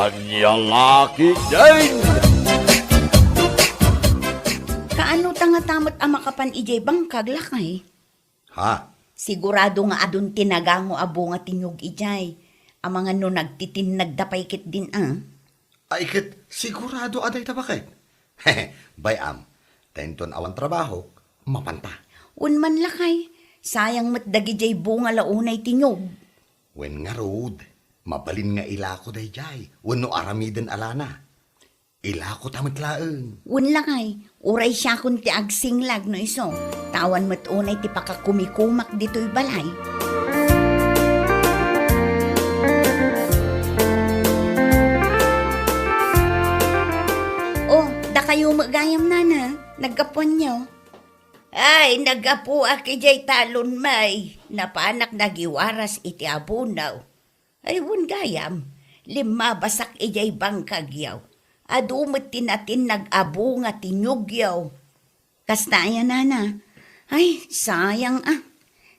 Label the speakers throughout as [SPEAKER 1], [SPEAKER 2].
[SPEAKER 1] Anyang laki din!
[SPEAKER 2] Kaano tangatamot ang makapan ijay bangkag lakay?
[SPEAKER 3] Ha?
[SPEAKER 2] Sigurado nga adun tinagango abo nga tinyog ijay. Ang mga no nagtitin nagdapay kit din
[SPEAKER 3] Ay ket, sigurado aday tabakit. Hehe, bayam. Tenton awan trabaho, mapanta.
[SPEAKER 2] Unman lakay, sayang matdagi jay bunga launay tinyog.
[SPEAKER 3] Wen nga road, mabalin nga ilako day jay. Wen no aramiden alana. Ilako tamit laeng.
[SPEAKER 2] Un lakay, uray siya kun ti agsinglag no iso. Tawan mat unay ti pakakumikumak dito'y balay. Da kayo magayam nana, nagkapon nyo. Ay, nagapu aki jay talon may, napanak nagiwaras iti abunaw. Ay, wun gayam, lima basak ijay bangkagyaw. Adumot tinatin nag-abu nga tinyugyaw. Kastaya nana, ay, sayang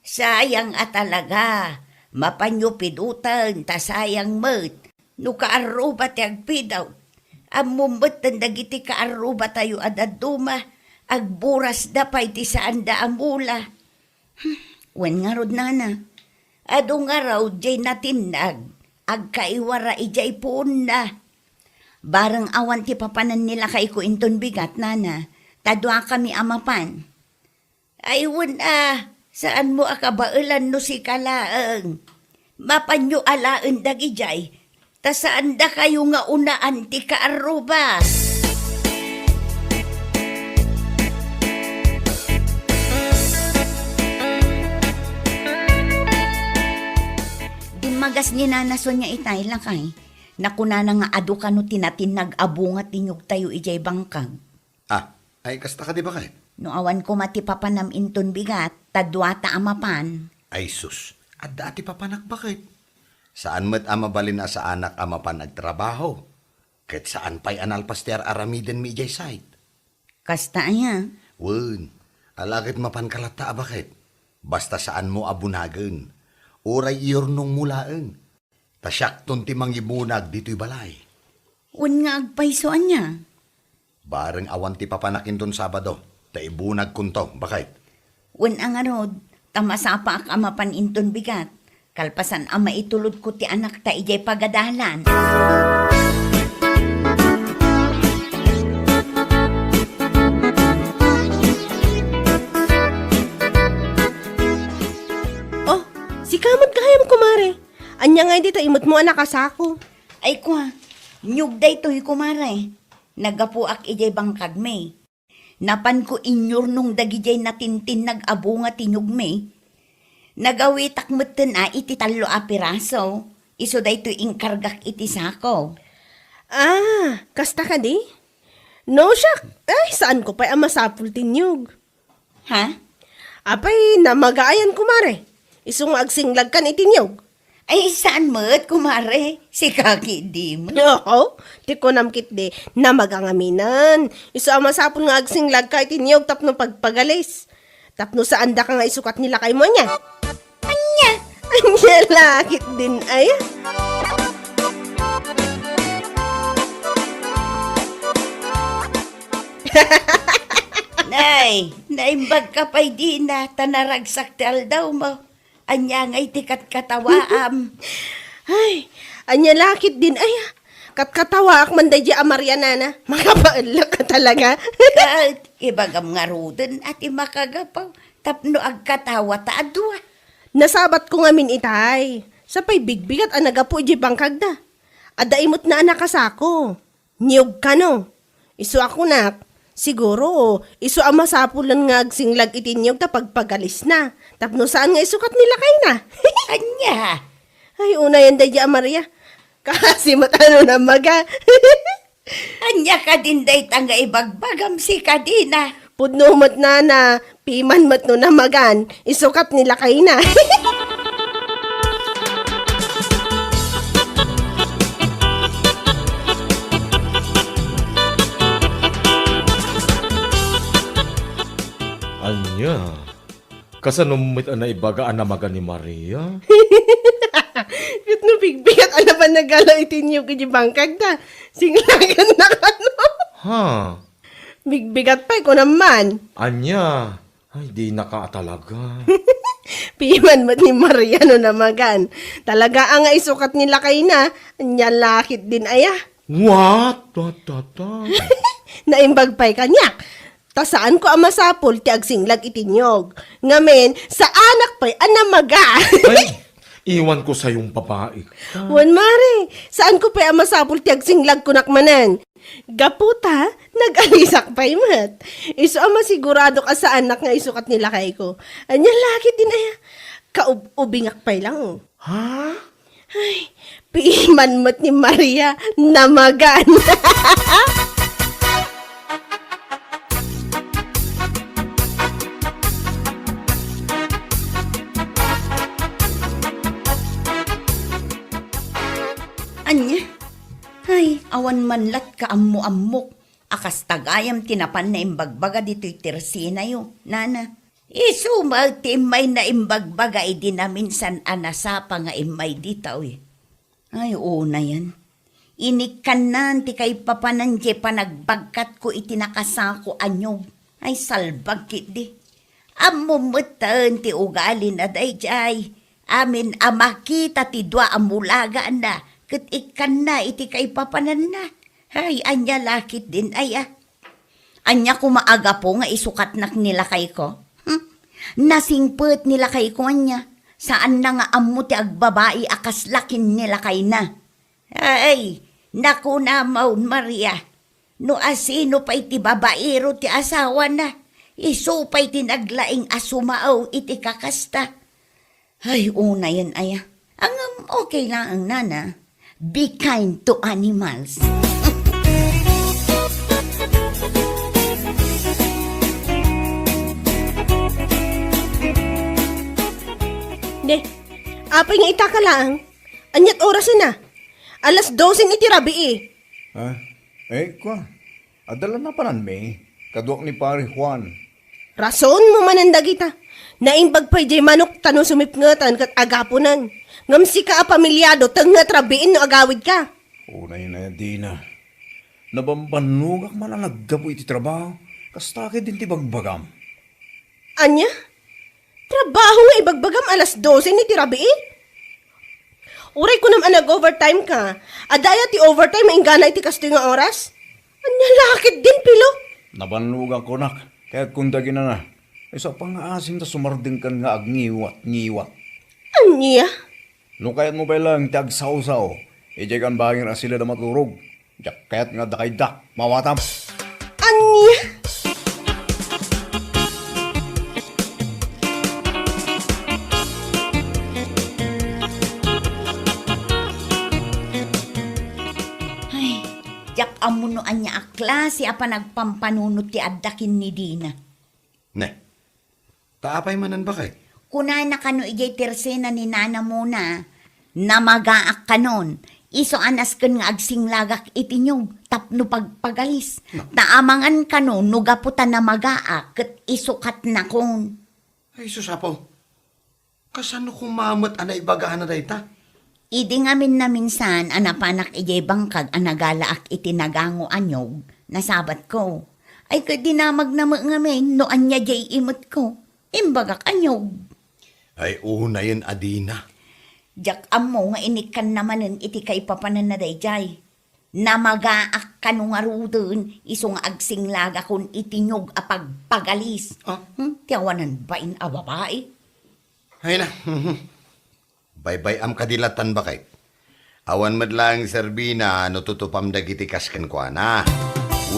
[SPEAKER 2] sayang talaga. Mapanyo-pidutan, ta sayang mat, no kaaruba ti agpidaw. Amumot ang dagiti kaaruba tayo adaduma, agburas dapay ti saan da amula. Wen nga rod nana, ado nga raw jay natinag, agkaiwara ijay puon na. Barang awan ti papanan nila kay ko inton bigat nana, tadwa kami amapan. Ay wen saan mo akabailan no si kalaeng? Mapanyo alaen dagijay, ta saan da kayo nga unaan ti kaaruba? Dimagas ni nanason niya itay lakay. Nakuna na nga adu ka no tinatin nag-abu nga tinyog tayo ijay bangkag.
[SPEAKER 3] Ay kasta ka di ba kahit?
[SPEAKER 2] No awan ko matipapanam inton bigat, tadwata amapan.
[SPEAKER 3] Ay sus, at dati papanak bakit? Saan mo't amabalin na sa anak amapan nagtrabaho? Ket saan pa'y analpaster aramiden mi ijay site?
[SPEAKER 2] Kasta niya.
[SPEAKER 3] Wen, alagit mapan kalata bakit? Basta saan mo abunagen. Uray iyornong mulaen. Tasyak ton ti mangibunag dito'y balay.
[SPEAKER 2] Un nga agpaisoan niya.
[SPEAKER 3] Bareng awan ti papanakin ton Sabado. Taibunag kunto, bakit?
[SPEAKER 2] Un ang arod, tamasapa ak amapan inton bigat. Kalpasan ang maitulod ko ti anak ta ijay pagadalan.
[SPEAKER 4] Oh, si kamot kahayam kumare. Anya nga dito imot mo anak asako.
[SPEAKER 2] Ay kwa, nyug day to'y kumare. Nagapuak ijay bangkag me. Napan ko inyor nung dagijay natintin nag-abu nga tinyog me. Nagawitak mutin iti talo a piraso. Iso day to'y inkargak iti sako.
[SPEAKER 4] Kasta ka di? No, siyak. Ay, saan ko pa'y amasapul tinyog?
[SPEAKER 2] Ha?
[SPEAKER 4] Apay, namagayan kumare. Isong agsinglag kan itinyog.
[SPEAKER 2] Ay, saan mo't kumare? Si kaki di mo.
[SPEAKER 4] Oo, di ko namkit di na magangaminan. Iso ang masapon nga agsinglag ka itinyog tapno pagpagalis. Tapno sa anda ka nga isukat nila kay mo niya.
[SPEAKER 2] Anya?
[SPEAKER 4] Anya lakit din ay.
[SPEAKER 2] Naimbag ka pa'y di na tanaragsak tal daw mo. Anya nga'y tikat katawaam.
[SPEAKER 4] Ay, anya lakit din ay. Katkatawa ak manday di amarya nana. Makapaala ka talaga.
[SPEAKER 2] Kat, ibagam nga ruden at imakagapaw. Tapno agkatawa ta adwa.
[SPEAKER 4] Nasabat ko nga min itay. Sapay bigbigat ang nagapu di bangkagda. Ada imot na anak kasako. Niyog ka no. Isu ako nak. Siguro, isu ang masapulan nga agsinglag itinyog ta pagpagalis na. Tapno saan nga isukat nila kay na.
[SPEAKER 2] Anya?
[SPEAKER 4] Ay, una yan day Maria. Kasi matano na maga.
[SPEAKER 2] Anya ka din day tanga ibagbagam si kadina.
[SPEAKER 4] Pudno mat na piman mat no na magan. Isukat nila kay na.
[SPEAKER 1] Anya, kasanumit na ibagaan na maga ni Maria?
[SPEAKER 4] no bigbigat ala ba nagala itinyo kay bangkag da. Singlagan na kano.
[SPEAKER 5] Ha?
[SPEAKER 4] Bigbigat pa ko naman.
[SPEAKER 5] Anya? Ay, di naka talaga.
[SPEAKER 4] Piman mo't ni Mariano namagan. Talaga ang isukat nila kay na. Anya lakit din aya.
[SPEAKER 5] What?
[SPEAKER 4] Naimbag pa'y kanyak. Ta saan ko ang masapol ti agsinglag itinyog. Ngamen, sa anak pa'y anamaga.
[SPEAKER 5] Ay, iwan ko sa yung babae.
[SPEAKER 4] Wan mare, saan ko pa'y ang masapol ti agsinglag kunakmanan. Gaputa, nag-alisak pa'y mat. Iso ang masigurado ka sa anak nga isukat nila kay ko. Anya lakit din aya. Kaubingak pa'y lang.
[SPEAKER 5] Ha?
[SPEAKER 4] Ay, piman mo't ni Maria namagan.
[SPEAKER 2] Anya? Ay, awan manlat ka ammo-ammok. Akas tagayam tinapan na imbagbaga dito'y tersina yo, nana. Isumal ti may na imbagbaga di na minsan anasapa nga imay ditaw eh. Ay, una yan. Inikan ti kay papananje panagbagkat ko itinakasako anyo. Ay, salbag kit di. Amumutan ti ugali na dayjay. Amin amakita ti dua amulaga na. Kat ikan na iti kay papanan na. Ay, anya lakit din aya. Anya kumaaga po nga isukatnak nila kay ko. Nasingpet nila kay ko anya. Saan na nga ammo ti agbabae akas lakin nila kay na. Ay, naku na maun Maria. No asino pa iti babaero ti asawa na. Iso pa'y tinaglaing asumaaw iti kakasta. Ay, una yan aya. Ang okay lang ang nana. Be kind to animals.
[SPEAKER 4] De, apay nga ita ka lang. Anyat oras na. Alas 12 iti rabi eh.
[SPEAKER 6] Ha? Kwa. Adala na panan me. Kaduak ni pare Juan.
[SPEAKER 4] Rason mo manandag ita. Naimbag pa'y jay manok tano sumipngatan kat agapunan. Ngam si ka pamilyado tangat rabiin no agawid ka.
[SPEAKER 6] Unay na di na. Nabambanugak man ang naggapo iti trabaho. Kastake din ti bagbagam.
[SPEAKER 4] Anya? Trabaho nga ibagbagam alas 12 ni tirabi eh? Uray ko naman nag-overtime ka. Adaya ti overtime maingana iti kasto nga oras? Anya lakit din pilo?
[SPEAKER 6] Nabanlugan ko nak. Kaya't kundagin na na. Isa pang asim ta sumarding kan nga agniwat.
[SPEAKER 4] Anya?
[SPEAKER 6] No kaya't mo ba lang ti agsaw-saw. Ijay kan bagin na sila na maturog. Diyak kaya't nga dakay-dak. Mawatam.
[SPEAKER 4] Anya?
[SPEAKER 2] Ay, jak amunoan niya a klase apa nagpampanunot ti addakin ni Dina.
[SPEAKER 3] Ne, taapay manan ba kay?
[SPEAKER 2] Kunay na kano ijay tersena ni nana muna. Namagaak kanon. Iso anas kan nga agsinglagak itinyong tapno pagpagalis. Taamangan kanon nugaputan na magaak ket isukat na kon.
[SPEAKER 3] Ay, susapaw. Kasano kumamot anay bagahan na dayta?
[SPEAKER 2] Idi ngamin na minsan anapanak ijay bangkag anagalaak itinagango anyog nasabat ko. Ay kadinamag na ngamin no anya jay imot ko. Imbagak anyog.
[SPEAKER 3] Ay, una yan, Adina.
[SPEAKER 2] Jak amo nga inikan namanen iti kay papanan na dayjay. Namagaak kanu nga rudun iso nga agsinglaga kun itinyog apag pagalis. Tiyawanan ba in a babae?
[SPEAKER 3] Ay na. Bye-bye am kadilatan ba kay? Awan madlang serbina no tutupam dagiti kasken ko na.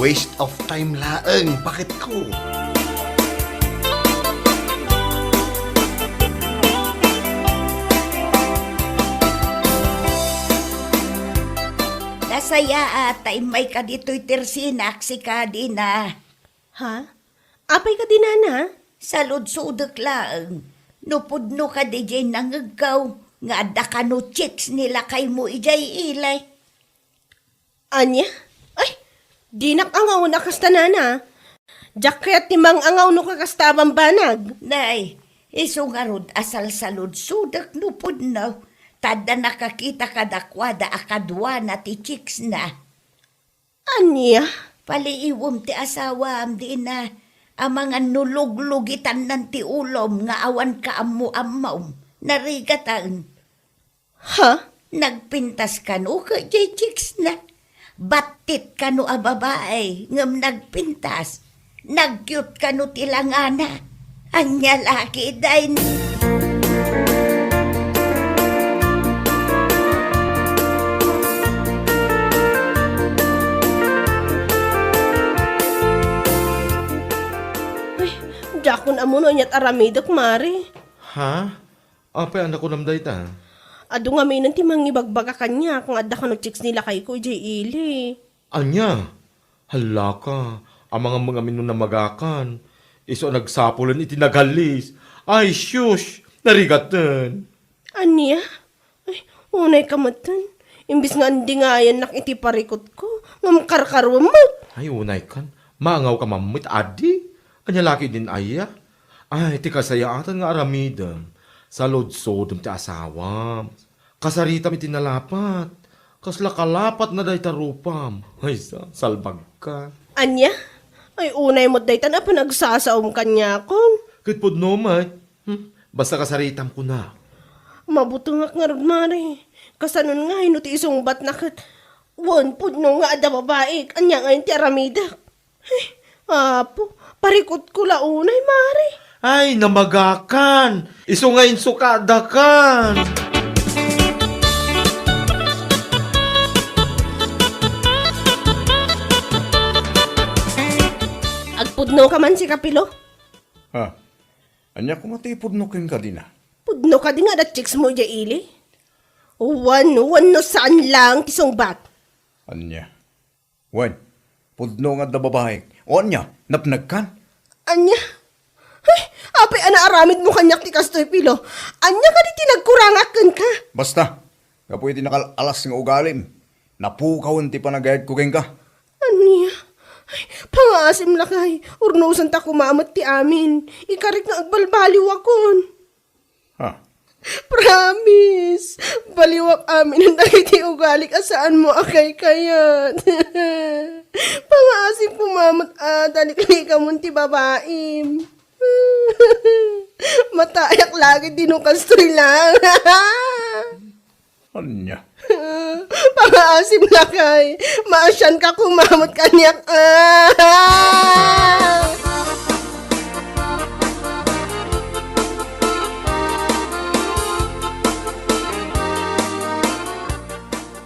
[SPEAKER 3] Waste of time laeng, bakit ko?
[SPEAKER 2] Nasaya at may ka dito'y tersinak si Kadina.
[SPEAKER 4] Ha? Apay ka dinana?
[SPEAKER 2] Salud-sudok lang. Nupudno ka di jay nangagaw. Nga adda ka no chicks nila kay mo ijay ilay.
[SPEAKER 4] Anya? Ay, dinak angaw na kastanana. Jacket timang angaw no kakastabang banag.
[SPEAKER 2] Nay, iso nga rod asal salud-sudak nupudno. Tada nakakita kadakwada akadwa na ti chicks na.
[SPEAKER 4] Anya?
[SPEAKER 2] Paliiwom ti asawa am di na. Ang mga nuluglugitan ng ti ulom nga awan ka amu-amaw. Narigatan.
[SPEAKER 4] Ha?
[SPEAKER 2] Nagpintas ka no ka jay chicks na. Batit ka no a babae ngam nagpintas. Nag-cute ka no tilangana. Anya laki dahin.
[SPEAKER 4] Jakon amo no nyat aramidok mare.
[SPEAKER 5] Ha? Apay anak ko namday ta?
[SPEAKER 4] Ado nga may nanti mangibagbag ka kanya kung adda ka no chicks nila kay ko jay ili.
[SPEAKER 5] Anya? Hala ka. Ang mga minun na magakan. Iso nagsapulan itinagalis. Ay, shush! Narigatan.
[SPEAKER 4] Anya? Ay, unay kamatan. Imbis nga hindi nga yan nakiti parikot ko. Ngam karkarwa mo.
[SPEAKER 5] Ay, unay kan. Maangaw ka mamit, adi. Anya laki din aya. Ay, ti kasayaatan nga aramidam. Sa lodsodom ti asawam. Kasaritam itinalapat. Kasla kalapat na day tarupam. Ay, salbag ka.
[SPEAKER 4] Anya? Ay, unay mo day tan apa nagsasaom kanya kon.
[SPEAKER 5] Kitpod no, may. Basta kasaritam ko na.
[SPEAKER 4] Mabutungak nga ron, mare. Kasanon nga, inuti isong bat na kat. Wan, pudno nga ada babae. Anya nga yung tiaramida. Ay, apo, parikot ko launay, mare.
[SPEAKER 5] Ay, namagakan. Iso ngayon sukadakan.
[SPEAKER 4] Agpudno ka man si Kapilo.
[SPEAKER 6] Ha? Anya ko matipod no king ka din ah.
[SPEAKER 4] Pudno ka din nga da chicks mo dya ili. Wan no saan lang tisong bat.
[SPEAKER 6] Anya. Wan, pudno nga da babae. O anya, napnagkan?
[SPEAKER 4] Anya? Ay, apay ana aramid mo kanyak ti kastoy pilo. Anya ka di tinagkurangakan ka.
[SPEAKER 6] Basta, kapoy ti nakalalas nga ugalim. Napukawan ti panagayad ko king ka.
[SPEAKER 4] Anya? Ay, pangasim lakay. Urnusan ta kumamat ti amin. Ikarik nga agbalbaliw akon.
[SPEAKER 6] Ha?
[SPEAKER 4] Promise! Baliwak amin ang dagiti ugalik asaan mo akay kayat. Pangasim kumamat dali ka munti babaim. Matayak lagi dinukastoy lang.
[SPEAKER 6] Anya.
[SPEAKER 4] Pangasim lakay. Maasyan ka kumamot kanyak.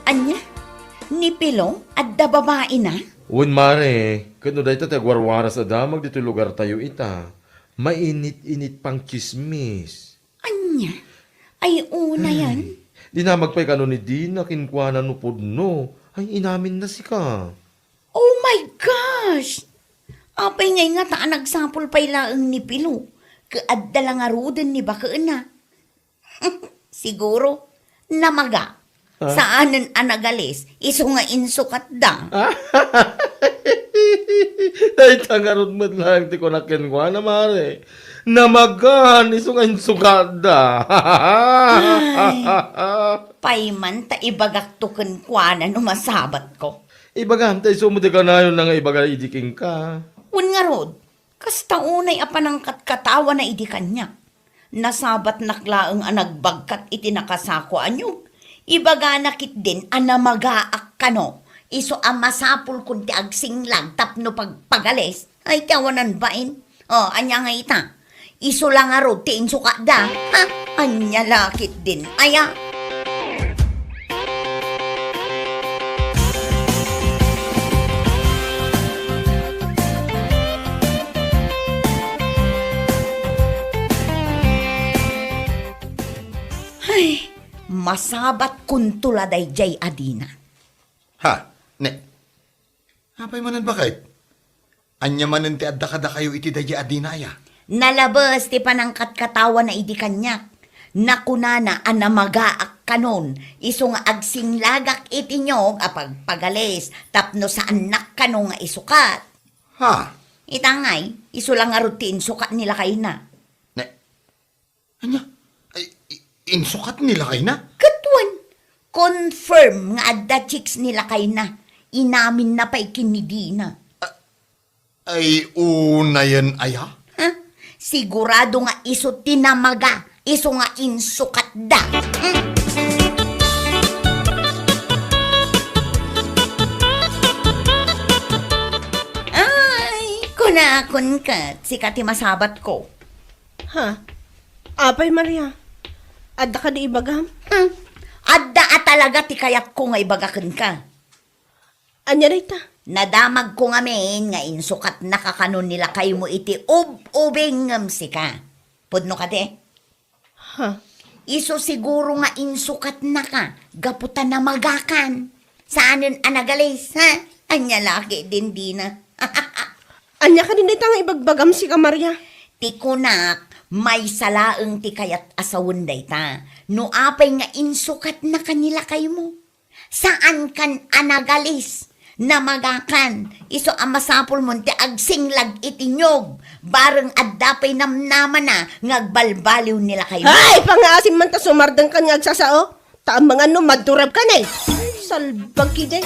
[SPEAKER 2] Anya? Ni Pilong at da babae na?
[SPEAKER 5] Un mare, kano day ta tagwarwara sa damag dito lugar tayo ita. Mainit-init pang chismis.
[SPEAKER 2] Anya? Ay una yan.
[SPEAKER 5] Di na magpay kano ni Dina kinkwana no pudno. Ay inamin na si ka.
[SPEAKER 2] Oh my gosh! Apay ngay nga taan nagsapol pa'y laang ni Pilo. Kaadda lang arudan ni baka na. Siguro, namaga. Saanan anagalis, iso nga insukat da.
[SPEAKER 5] Ay tangarod mo lang ti ko na kinkwana mare. Namagan, iso nga insugada.
[SPEAKER 2] Payman ta ibagaktukan kwa na numasabat ko.
[SPEAKER 5] Ibagam, tayo sumudi ka na yun na nga ibaga idiking ka.
[SPEAKER 2] Un nga rod, kasta unay apan ang katkatawa na idikan niya. Nasabat naklaang anagbagkat iti nakasako anyog. Ibaga nakit din anamagaak kano. Iso ang masapul kunti agsinglag tapno pagpagalis. Ay tawanan bain. O, anya nga ita. Iso lang nga rod ti insuka da. Ha? Anya lakit din. Aya. Ay, masabat kuntula day jay adina.
[SPEAKER 3] Ha? Ne? Apay manan bakit? Anya manan ti adda kada kayo iti daya adinaya.
[SPEAKER 2] Nalabas ti panangkat katawa na idi kanyak. Nakunana anamagaak kanon. Iso nga agsinglagak iti nyog apag pagalis. Tapno sa anak kano nga isukat.
[SPEAKER 3] Ha?
[SPEAKER 2] Itangay, iso lang nga rutin sukat nila kay na.
[SPEAKER 3] Ne? Anya? Ay, insukat nila kay na?
[SPEAKER 2] Katwa Confirm nga adda chicks nila kay na. Inamin na pa'y kinidina.
[SPEAKER 3] Ay, una yan, aya?
[SPEAKER 2] Ha? Sigurado nga iso tinamaga. Iso nga insukat da. Ay, kunakon ka. Sikat masabat ko.
[SPEAKER 4] Ha? Apay, Maria. Adda ka di ibagam?
[SPEAKER 2] Adda at talaga ti kayat ko nga ibagakan ka.
[SPEAKER 4] Anya rita?
[SPEAKER 2] Nadamag ko nga men nga insukat nakakanon nila kayo mo iti ubing si ka. Pudno ka de?
[SPEAKER 4] Ha?
[SPEAKER 2] Iso siguro nga insukat na ka. Gaputan na magakan. Saanin anagalis, ha? Anya laki din di na.
[SPEAKER 4] Anya ka din dita nga ibagbagam si ka, Maria?
[SPEAKER 2] Tikunak, may salaeng ti kayat asawon dayta. No apay nga insukat na kanila kayo mo. Saan kan anagalis? Na magakan, iso ang masapol mo ti agsinglag itinyog, bareng addapay namnaman na ngagbalbaliw nila kayo.
[SPEAKER 4] Ay, pangasim man ta sumardang kan nga agsasao. Taang mga no, madurab ka na eh. Salbag kiday.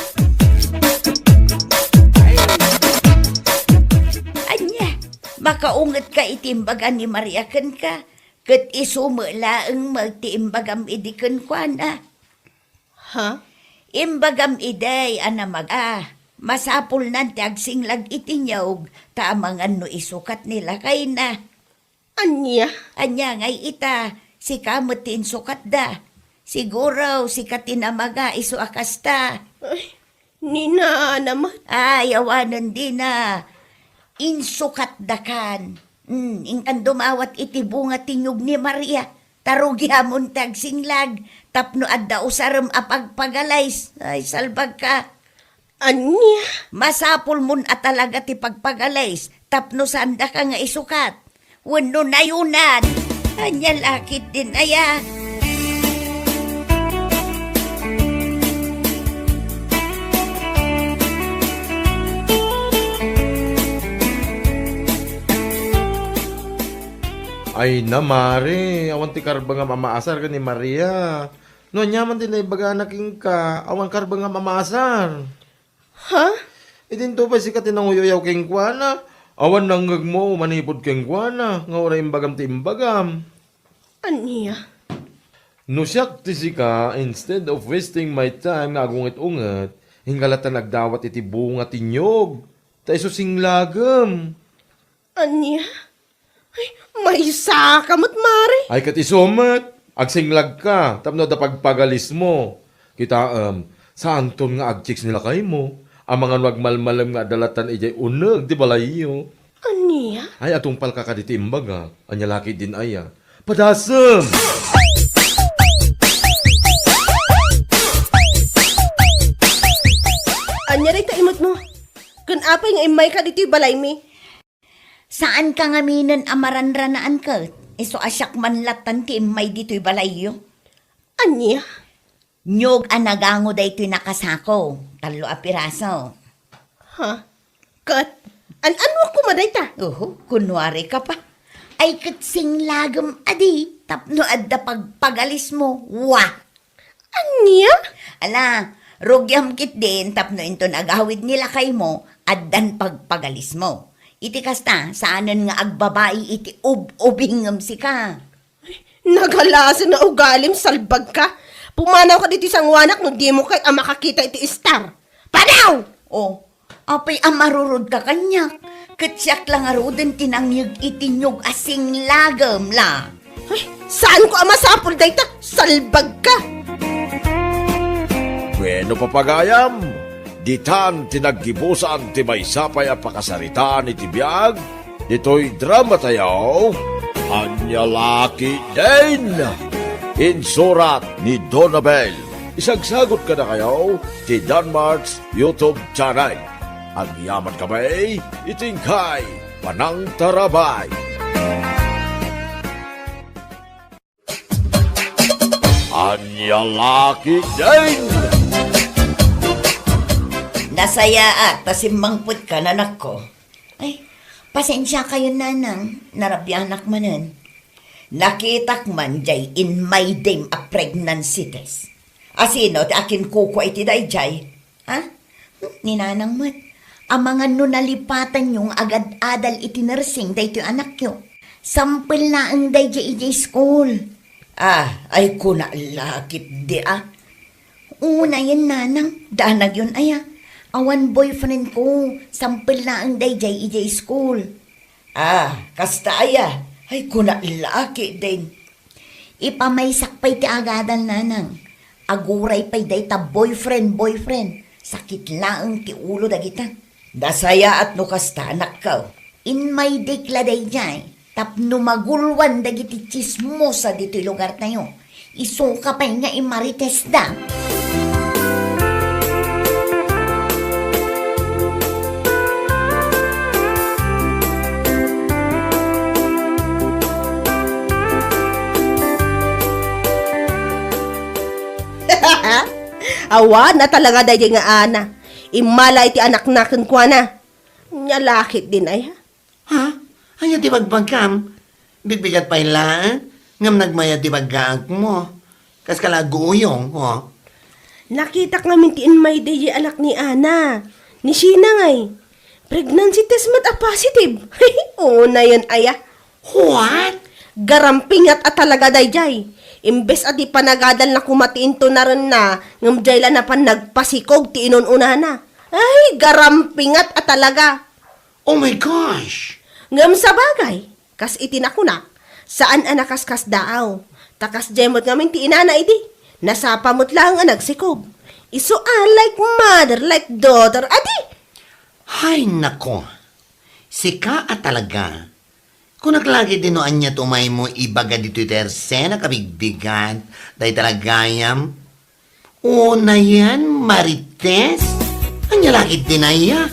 [SPEAKER 2] Anya, makaungat ka itimbagan ni Maria kan ka, kat isumulaang magtiimbagam idikan kwa na.
[SPEAKER 4] Ha?
[SPEAKER 2] Imbagam iday anamaga, masapul nanti agsinglag itinyog, tamangan no isukat nila kay na.
[SPEAKER 4] Anya?
[SPEAKER 2] Anya ngay ita, si kamutin sukat da. Siguro si katinamaga isu akasta.
[SPEAKER 4] Ay, nina naman.
[SPEAKER 2] Ay, awanan din na. Insukat dakan. Ingkan dumawat iti bunga tinyog ni Maria. Tarugi hamon tagsinglag. Tapno adda usaram apagpagalays. Ay, salbag ka.
[SPEAKER 4] Anya?
[SPEAKER 2] Masapul mun at talaga ti pagpagalays. Tapno sanda ka nga isukat. Wano na yunan. Anya lakit din aya.
[SPEAKER 5] Ay na, Mare. Awan ti karba nga mamaasar ka ni Maria. No, nyaman din na ibaga naking ka. Awan karba nga mamaasar.
[SPEAKER 4] Ha?
[SPEAKER 5] Idinto pa si katinanguyoyaw keng kuana. Awan nanggag mo, manipod keng kuana. Nga ora imbagam ti imbagam.
[SPEAKER 4] Anya?
[SPEAKER 5] No siyak ti sika, instead of wasting my time nga agungit-ungat, hingalatan nagdawat iti bunga tinyog. Ta iso singlagam.
[SPEAKER 4] Anya? Ay, may sakamot, Mari.
[SPEAKER 5] Ay kat isumat, agsinglag ka, tapno da pagpagalis mo. Kita, saan ton nga agchicks nila kay mo? Ang mga wagmalmalam nga dalatan ijay uneg, di balayo.
[SPEAKER 4] Anya?
[SPEAKER 5] Ay atong palka ka diti imbaga, anya laki din aya. Padasem!
[SPEAKER 4] Anya rin imot mo. Kun apay nga imay ka dito balay mi.
[SPEAKER 2] Saan ka nga minan amaranranaan ka? Iso asyak manlatan ti may dito'y balayyo.
[SPEAKER 4] Anya?
[SPEAKER 2] Nyog anagango da ito'y nakasako. Talo a piraso.
[SPEAKER 4] Ha? Kat? Ano ako madayta?
[SPEAKER 2] Kunwari ka pa. Ay katsing lagam adi. Tapno adda pagpagalis mo. Wah!
[SPEAKER 4] Anya?
[SPEAKER 2] Ala, rugyam kit din. Tapno into nagawid nila kay mo. Addan pagpagalis mo. Iti kasta, saanan nga agbabae iti ubingam si ka.
[SPEAKER 4] Nagalasan na ugalim, salbag ka. Pumanaw ka dito sa wanak no di mo kay makakita iti star. Panaw!
[SPEAKER 2] Apay amarurod ka kanya. Katsyak lang arudan tinangyag itinyog asing lagam la.
[SPEAKER 4] Ay, saan ko amasapol dayta? Salbag ka!
[SPEAKER 1] Bueno papagayam, ditan tinaggibusan ti may sapay a pakasaritaan iti biyag, dito'y drama tayo, Anya Laki din! Insurat ni Donabel. Isagsagot ka na kayo ti Danmarks YouTube channel. Ang yaman kamay, itingkay, panang tarabay. Anya Laki din!
[SPEAKER 2] Nasaya at tasimangput ka nanak ko. Ay, pasensya kayo nanang, narabyanak manan. Nakitak man jay in my dame a pregnancy test. Asino ti akin kuko iti dayjay? Ha? Ninanang mat. Ang mga nalipatan yung agad-adal iti nursing day ito anak yo. Sampil na ang dayjay iti school. Ay kuna lakit di Una yan nanang, danag yun aya. Awan boyfriend ko, sampil na ang dayjay iti school. Kasta aya. Ay kuna laki din. Ipamaysak pa'y ti agadal nanang. Aguray pa'y day ta boyfriend. Sakit laang ti ulo dagita. Dasaya at nukasta anak ka. In may dikla day jay. Tapno magulwan dagiti chismosa dito lugar tayo. Isuka pa'y nga imarites da.
[SPEAKER 4] Awa na talaga dahi nga ana. Imala iti anak nakin kwa na. Nyalakit din ay.
[SPEAKER 3] Ha? Anya di bagbagkam? Bigbigat pa ilaan? Ngam nagmaya di baggaag mo. Kas kalaguyong, ho?
[SPEAKER 4] Nakita kami tiin may dahi anak ni Ana. Ni Sheena ngay. Pregnancy test mat a positive. Oo na yun aya.
[SPEAKER 3] What?
[SPEAKER 4] Garampingat at talaga dayjay. Imbes adi panagadal na kumatiin to na rin na ngam jayla na pan nagpasikog ti inununa na. Ay, garampingat at talaga.
[SPEAKER 3] Oh my gosh!
[SPEAKER 4] Ngam sa bagay, kas itinakunak, saan anakaskas daaw. Takas jemot ngamin ti inana iti. Nasapamot lang ang nagsikog. Iso like mother, like daughter, adi.
[SPEAKER 3] Hay nako. Sika at talaga. Kung naglagi dinoan niya tumay mo ibaga dito tersena kabigbigan, dahi talagayam. O na yan, Marites? Anya lagi dinaya?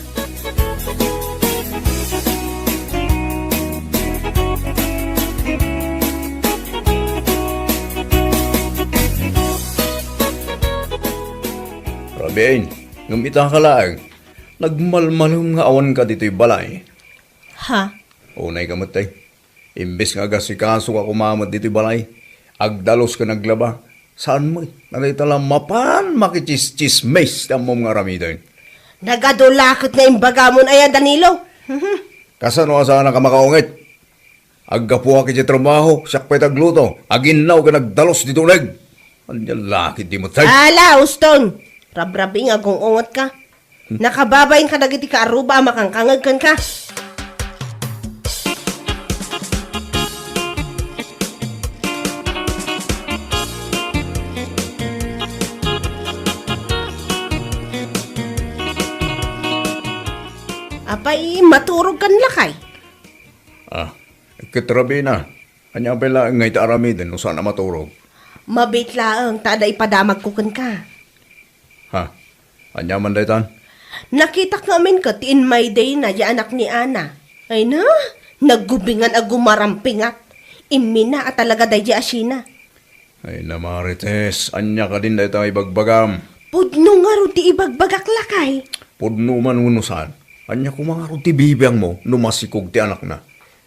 [SPEAKER 6] Rabin, ngamita ka lang. Nagmalmalong nga awan ka dito'y balay.
[SPEAKER 4] Ha?
[SPEAKER 6] Unay ka matay. Imbes nga gasikaso ka kumamot dito'y balay. Agdalos ka naglaba. Saan mo? Nalita lang mapan makichischismes ang mong nga ramidan.
[SPEAKER 4] Nagadulakot na imbagamon aya Danilo.
[SPEAKER 6] Kasano ka sana ka makaungit? Aggapuha ki trabaho, siyak pa'y tagluto. Aginaw ka nagdalos dito leg. Anya laki di mo tay.
[SPEAKER 4] Ala, Uston. Rabrabing agong ungot ka. Nakababayin ka dagiti ka aruba makangkangag kan ka. Apay, maturog kan lakay.
[SPEAKER 6] Kitrabi na. Anya pala ngay taaramidan no sana maturog.
[SPEAKER 4] Mabit laang, tada ipadamag ko kan ka.
[SPEAKER 6] Ha? Anya man daytan?
[SPEAKER 4] Nakita namin ka, tiin may day na, ya anak ni Ana. Ay na, naggubingan a gumarampingat. Imina at talaga day ya asina.
[SPEAKER 6] Ay na Marites, anya ka din daytan ibagbagam.
[SPEAKER 4] Pudno nga ro ti ibagbagak lakay.
[SPEAKER 6] Pudno man unusan. Anya ko mga ti bibiyang mo, numasikog ti anak na.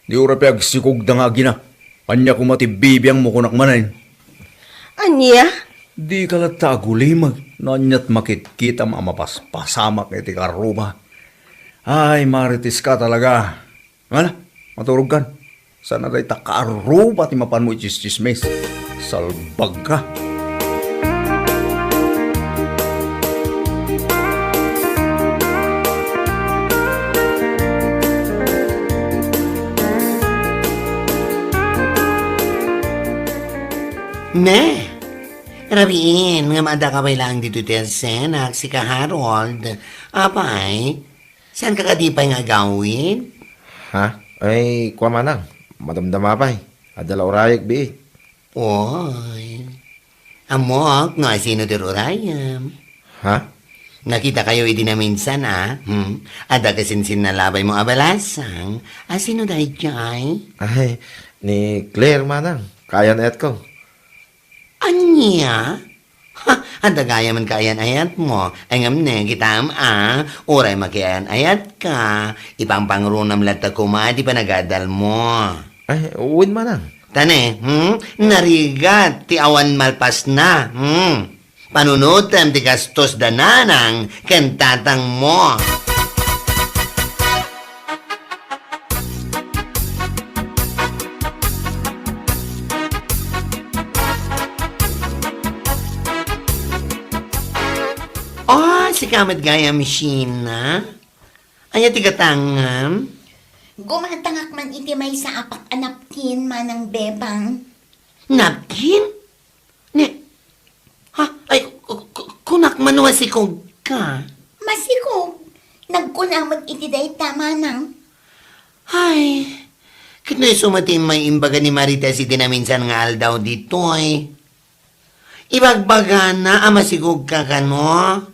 [SPEAKER 6] Di ura piyag sikog da nga gina. Anya ko mati bibiyang mo kunak manayin.
[SPEAKER 4] Anya?
[SPEAKER 6] Di ka lata agulimag. Nanyat makit kita mamapas-pasamak iti karuba. Ay, Marites ka talaga. Ngala, maturog kan. Sana day ta karuba ti mapan mo ichis-chismes. Salbag ka.
[SPEAKER 3] Ne? Rabiin, nga mada ka ba lang dito tersenak, si ka Harold. Apay, saan ka kadipay nga gawin?
[SPEAKER 5] Ha? Ay, kwa manang. Madamdama pa eh. Adala orayag bi.
[SPEAKER 3] Oy. Amok, nga sino tirurayam?
[SPEAKER 5] Ha?
[SPEAKER 3] Nakita kayo iti na minsan, Ada kasinsin na labay mo abalasang. Sino dahil jay?
[SPEAKER 5] Ay, ni Claire manang. Kaya na et ko.
[SPEAKER 3] Anya? Ha, anda gaya man kayan-ayat mo. Ay ngam ne, kitam Uray makiayan-ayat ka. Ipampangurunam lata kuma, di pa nagadal mo.
[SPEAKER 5] Ay, uwin manang.
[SPEAKER 3] Tane, narigat, ti awan malpas na, panunutan ti gastos dananang kentatang mo. Oh, si kamat gaya machine na. Anya ti katangam?
[SPEAKER 2] Gumatangak man iti may sa apak anapkin manang bebang.
[SPEAKER 3] Napkin? Ni, ha? Ay, kunak manuwasikog ka.
[SPEAKER 2] Masikog. Nagkunamag iti day tama nang.
[SPEAKER 3] Ay, kino'y sumating may imbaga ni Marites iti na minsan nga aldaw dito ay. Ibagbaga na, masigog ka kano.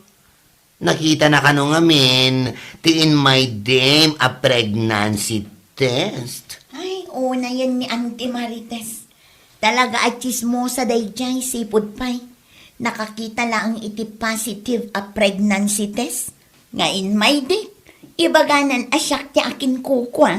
[SPEAKER 3] Nakita na kano ngamin, tiin my dame a pregnancy test.
[SPEAKER 2] Ay, una yan ni Auntie Marites. Talaga at chismosa day dyan, sipod pa'y. Nakakita lang iti positive a pregnancy test. Ngayon may date. Ibaganan asyak ti akin kukwa.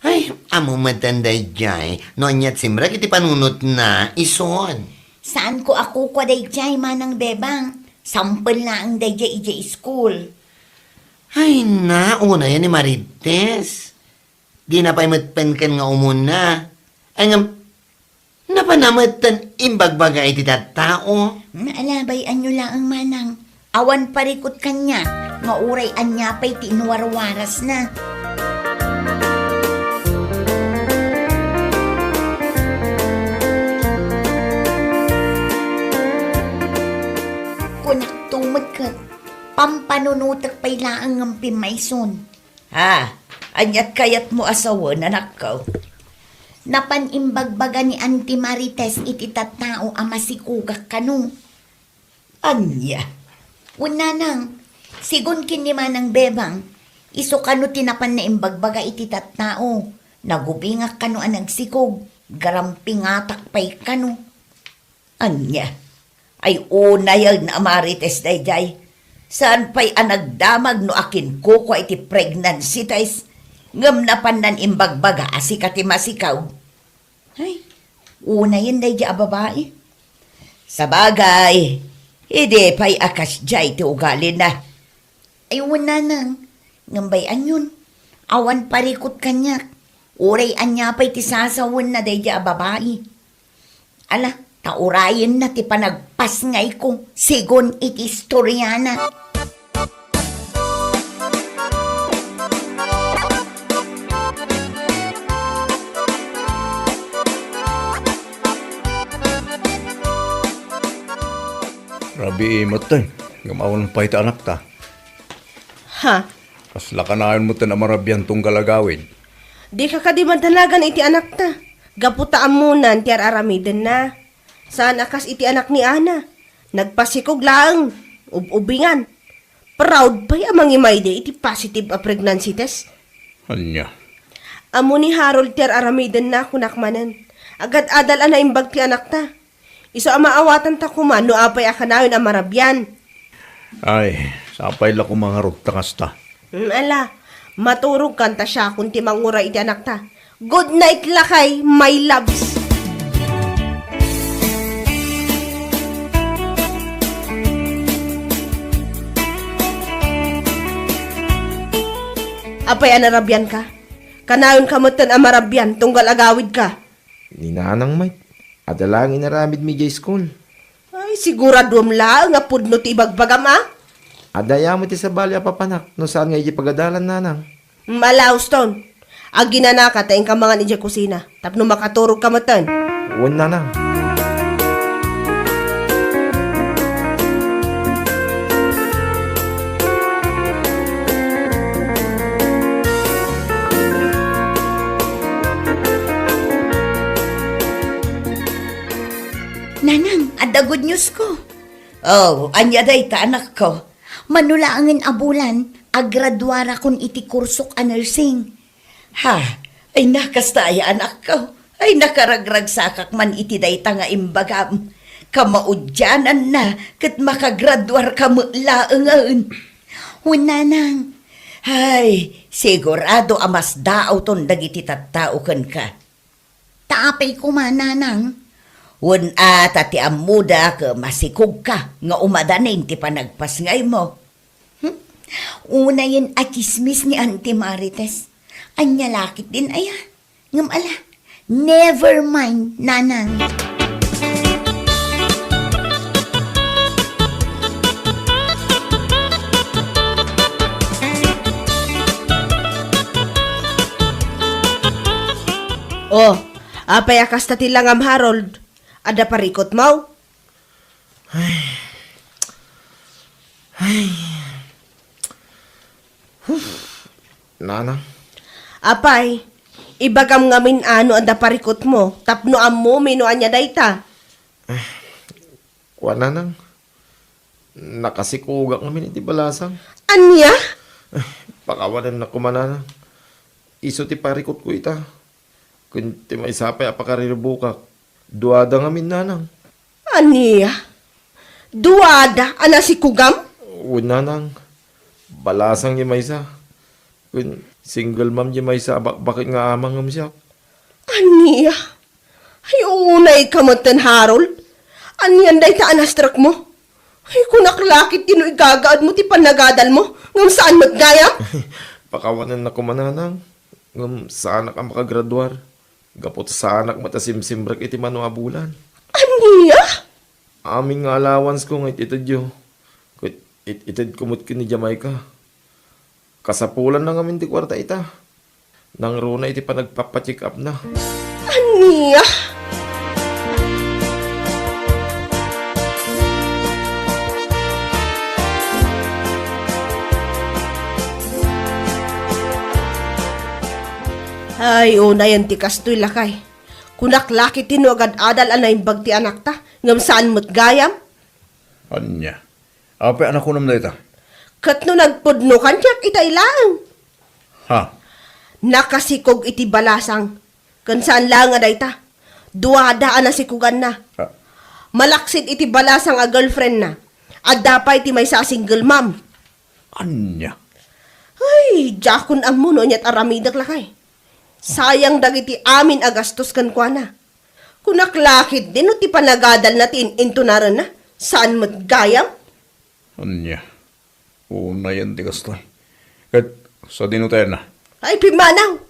[SPEAKER 3] Ay, amo matanday dyan. Noonyat simrag iti panunot na ison.
[SPEAKER 2] Saan ko ako kwa day dyan, manang bebang? Sample na ang day dyan school.
[SPEAKER 3] Ay na, una yan ni Marites. Di na pa'y matpan kan nga umuna. Ay nga, napanamatan imbagbaga iti tattao.
[SPEAKER 2] Naalabayan nyo lang ang manang. Awan parikot kanya. Nga uray anya pa'y tinuwarwaras na. Kunak tumod ka. Pampanunutak pa'y laang ang pimayson. Ha? Anyat kayat mo asawa, anak ko. Napanimbagbaga ni Auntie Marites iti tattao ama si kugak kanu. Anya? Una nang, sigun kini manang bebang, iso kanu tinapan na imbagbaga iti tattao. Nagubingak kanu ang nagsikog, garampingatak pa'y kanu. Anya? Ay una yan na Marites dayjay. Saan pa'y anagdamag no akin kuko iti pregnancy tais? Ngam na panan imbagbaga asika ti masikaw. Ay, una yun day di babae. Sa bagay, hindi pa'y akas jay ti ugali na. Ay, una nang, ngambayan yun. Awan parikot kanyak. Uray anya pa'y ti sasawan na day di babae. Ala, taurayin na ti panagpas ngay ko. Sigon iti istoryana.
[SPEAKER 6] Rabi imot tay. Gamawon pa ita anak ta.
[SPEAKER 4] Ha?
[SPEAKER 6] Kasla ka na mo ta na marabyan tong galagawin.
[SPEAKER 4] Di ka kadimantanagan iti anak ta. Gaputaan munan ti aramiden na. Saan akas iti anak ni Ana? Nagpasikog lang. Ubingan. Proud pa'y amang imayde iti positive a pregnancy test.
[SPEAKER 6] Anya.
[SPEAKER 4] Amo ni Harold ti aramiden na kunakmanan. Agad adal na imbag ti anak ta. Iso amaawatan ta kuman no apay akanayon ang marabyan.
[SPEAKER 6] Ay, sapay la ko mga rugtakas ta.
[SPEAKER 4] Ala, maturog kanta siya kung ti mangura iti anak ta. Good night lakay, my loves. Apay anarabyan ka? Kanayon kamutan ang marabyan, tunggal agawid ka.
[SPEAKER 5] Ninanang may. Adalangin na ramid mi jay school.
[SPEAKER 4] Ay, sigurado lang nga pudno ti ibagbagam ah.
[SPEAKER 5] Adaya mo ti sa balya papanak. No saan nga iji pagadalan nanang.
[SPEAKER 4] Malauston. Agi na ka, taing ka mga ni kusina. Tapno makaturog ka matan.
[SPEAKER 5] Uwan nanang.
[SPEAKER 2] Nanang, ada good news ko. Oh, anya day ta anak ko. Manulaangin abulan, agradwara kon iti kursok a nursing. Ha, ay nakastaya anak ko. Ay nakaragrag sakak man iti day ta nga imbagam. Kamaudyanan na, kat makagradwar ka laangan. Nanang, ay, sigurado amas daaw ton dagiti tattao ken ka. Taapay ko mananang. Hun ata ti amuda ka masikog ka nga umadanin ti panagpasngay mo. Una yan a chismis ni Auntie Marites. Anya lakit din aya. Ngam ala, never mind, nanang.
[SPEAKER 4] Oh, apay akas ta tilangam Harold. Ada parikot mo?
[SPEAKER 5] Nanang,
[SPEAKER 4] Apay, ibagam ngamin ano ada parikot mo. Tapno mo mino anya dayta.
[SPEAKER 5] kuha nanang. Nakasikugang namin iti balasang.
[SPEAKER 4] Anya?
[SPEAKER 5] Pakawanan na kumananang. Iso ti parikot ko ita. Kung ti may sapay apakariribukak. Duada ngamin nanang.
[SPEAKER 4] Anya? Duada, ana si Kugam?
[SPEAKER 5] Nanang. Balasang ni Maysa. Kung single mom ni Maysa, bakit nga amang ngam siya?
[SPEAKER 4] Anya? Ay, unay kamatan, Harold. Anyan day ta anastrak mo? Ay, kunaklakit tino igagaad mo ti panagadal mo. Ngam saan magdaya?
[SPEAKER 5] Pakawanan na kumananang. Ngam sa anak ang makagraduar. Gapot sa anak matasimsimbrak iti manuabulan.
[SPEAKER 4] Anya?
[SPEAKER 5] Aming nga allowance ko ngayit itad yo. Itad kumot ko ni Jamaica. Kasapulan na ngamin ti kwarta ita. Nang runa iti pa nagpapacheck up na.
[SPEAKER 4] Anya? Ay, una yan ti kastoy lakay. Kunaklaki tino agad adal anay bagti anak ta. Ngam saan mo't gayam?
[SPEAKER 6] Anya. Apay anak ko nam dayta.
[SPEAKER 4] Kat no nagpudno kanyak itay lang.
[SPEAKER 6] Ha?
[SPEAKER 4] Nakasikog iti balasang. Kan saan lang nga dayta. Duwadaan na sikugan na.
[SPEAKER 6] Ha?
[SPEAKER 4] Malaksid iti balasang a girlfriend na. At dapay iti may sa single mom.
[SPEAKER 6] Anya.
[SPEAKER 4] Ay, jakon ang muno niya't aramidak lakay. Sayang dagiti amin agastos kan kwa na. Kunaklakit din o ti panagadal natin into naran na. Saan mo't gayam?
[SPEAKER 6] Anya. Una yan ti kastoy. Kat sa dinutayan na.
[SPEAKER 4] Ay, pimanaw.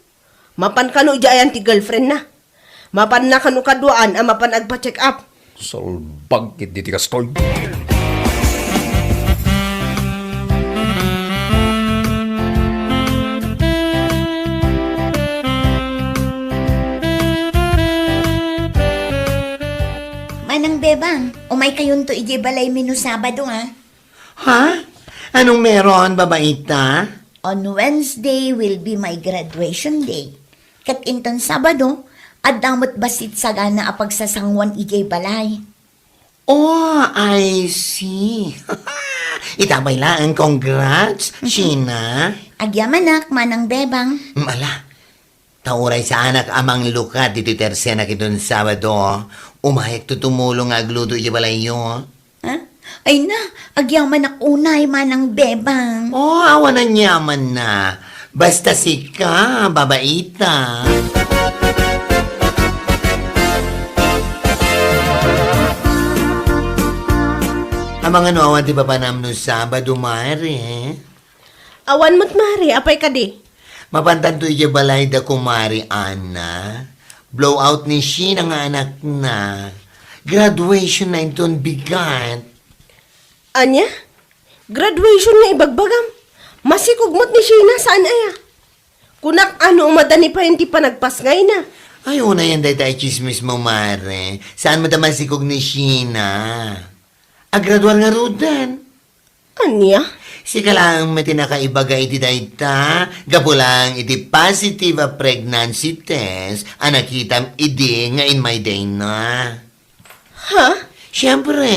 [SPEAKER 4] Mapan kano jayan ti girlfriend na. Mapan na kano kaduaan ang mapan agpa-check up.
[SPEAKER 6] Salbag iti ti kastoy.
[SPEAKER 2] Manang bebang, umay kayon to iji balay minu Sabado ha.
[SPEAKER 3] Ha? Anong meron, babaita?
[SPEAKER 2] On Wednesday will be my graduation day. Kat inton Sabado, adamot basit sagana a pagsasangwan iji balay.
[SPEAKER 3] Oh, I see. Itabay lang, congrats, Sheena.
[SPEAKER 2] Agyamanak, manang bebang.
[SPEAKER 3] Mala, tauray sa anak amang lukat dito tersena kitun Sabado. Umayag to tumulong agluto iya balayo.
[SPEAKER 2] Ha? Ay na, agyamanak unay, manang bebang.
[SPEAKER 3] Oh, awan na nyaman na. Basta sika, babaita. Ang mga awan di ba pa naman Sabado, Mari?
[SPEAKER 4] Awan mo't mari, apay ka di.
[SPEAKER 3] Mapantan to iya balay da kumari, Ana. Blowout ni Sheena nga anak na. Graduation na inton bigat.
[SPEAKER 4] Anya? Graduation nga ibagbagam. Masikugmot ni Sheena, saan aya? Kunak ano umadani pa hindi pa nagpasngay na.
[SPEAKER 3] Ay, una yan dahi tayo chismis mo, Mare. Saan mo damasikog ni Sheena? Agradual nga rudan.
[SPEAKER 4] Anya?
[SPEAKER 3] Sika lang may tinakaibaga iti dayta. Gapo lang iti positive a pregnancy test. Anakitam idi nga in my day na.
[SPEAKER 4] Ha?
[SPEAKER 3] Siyempre,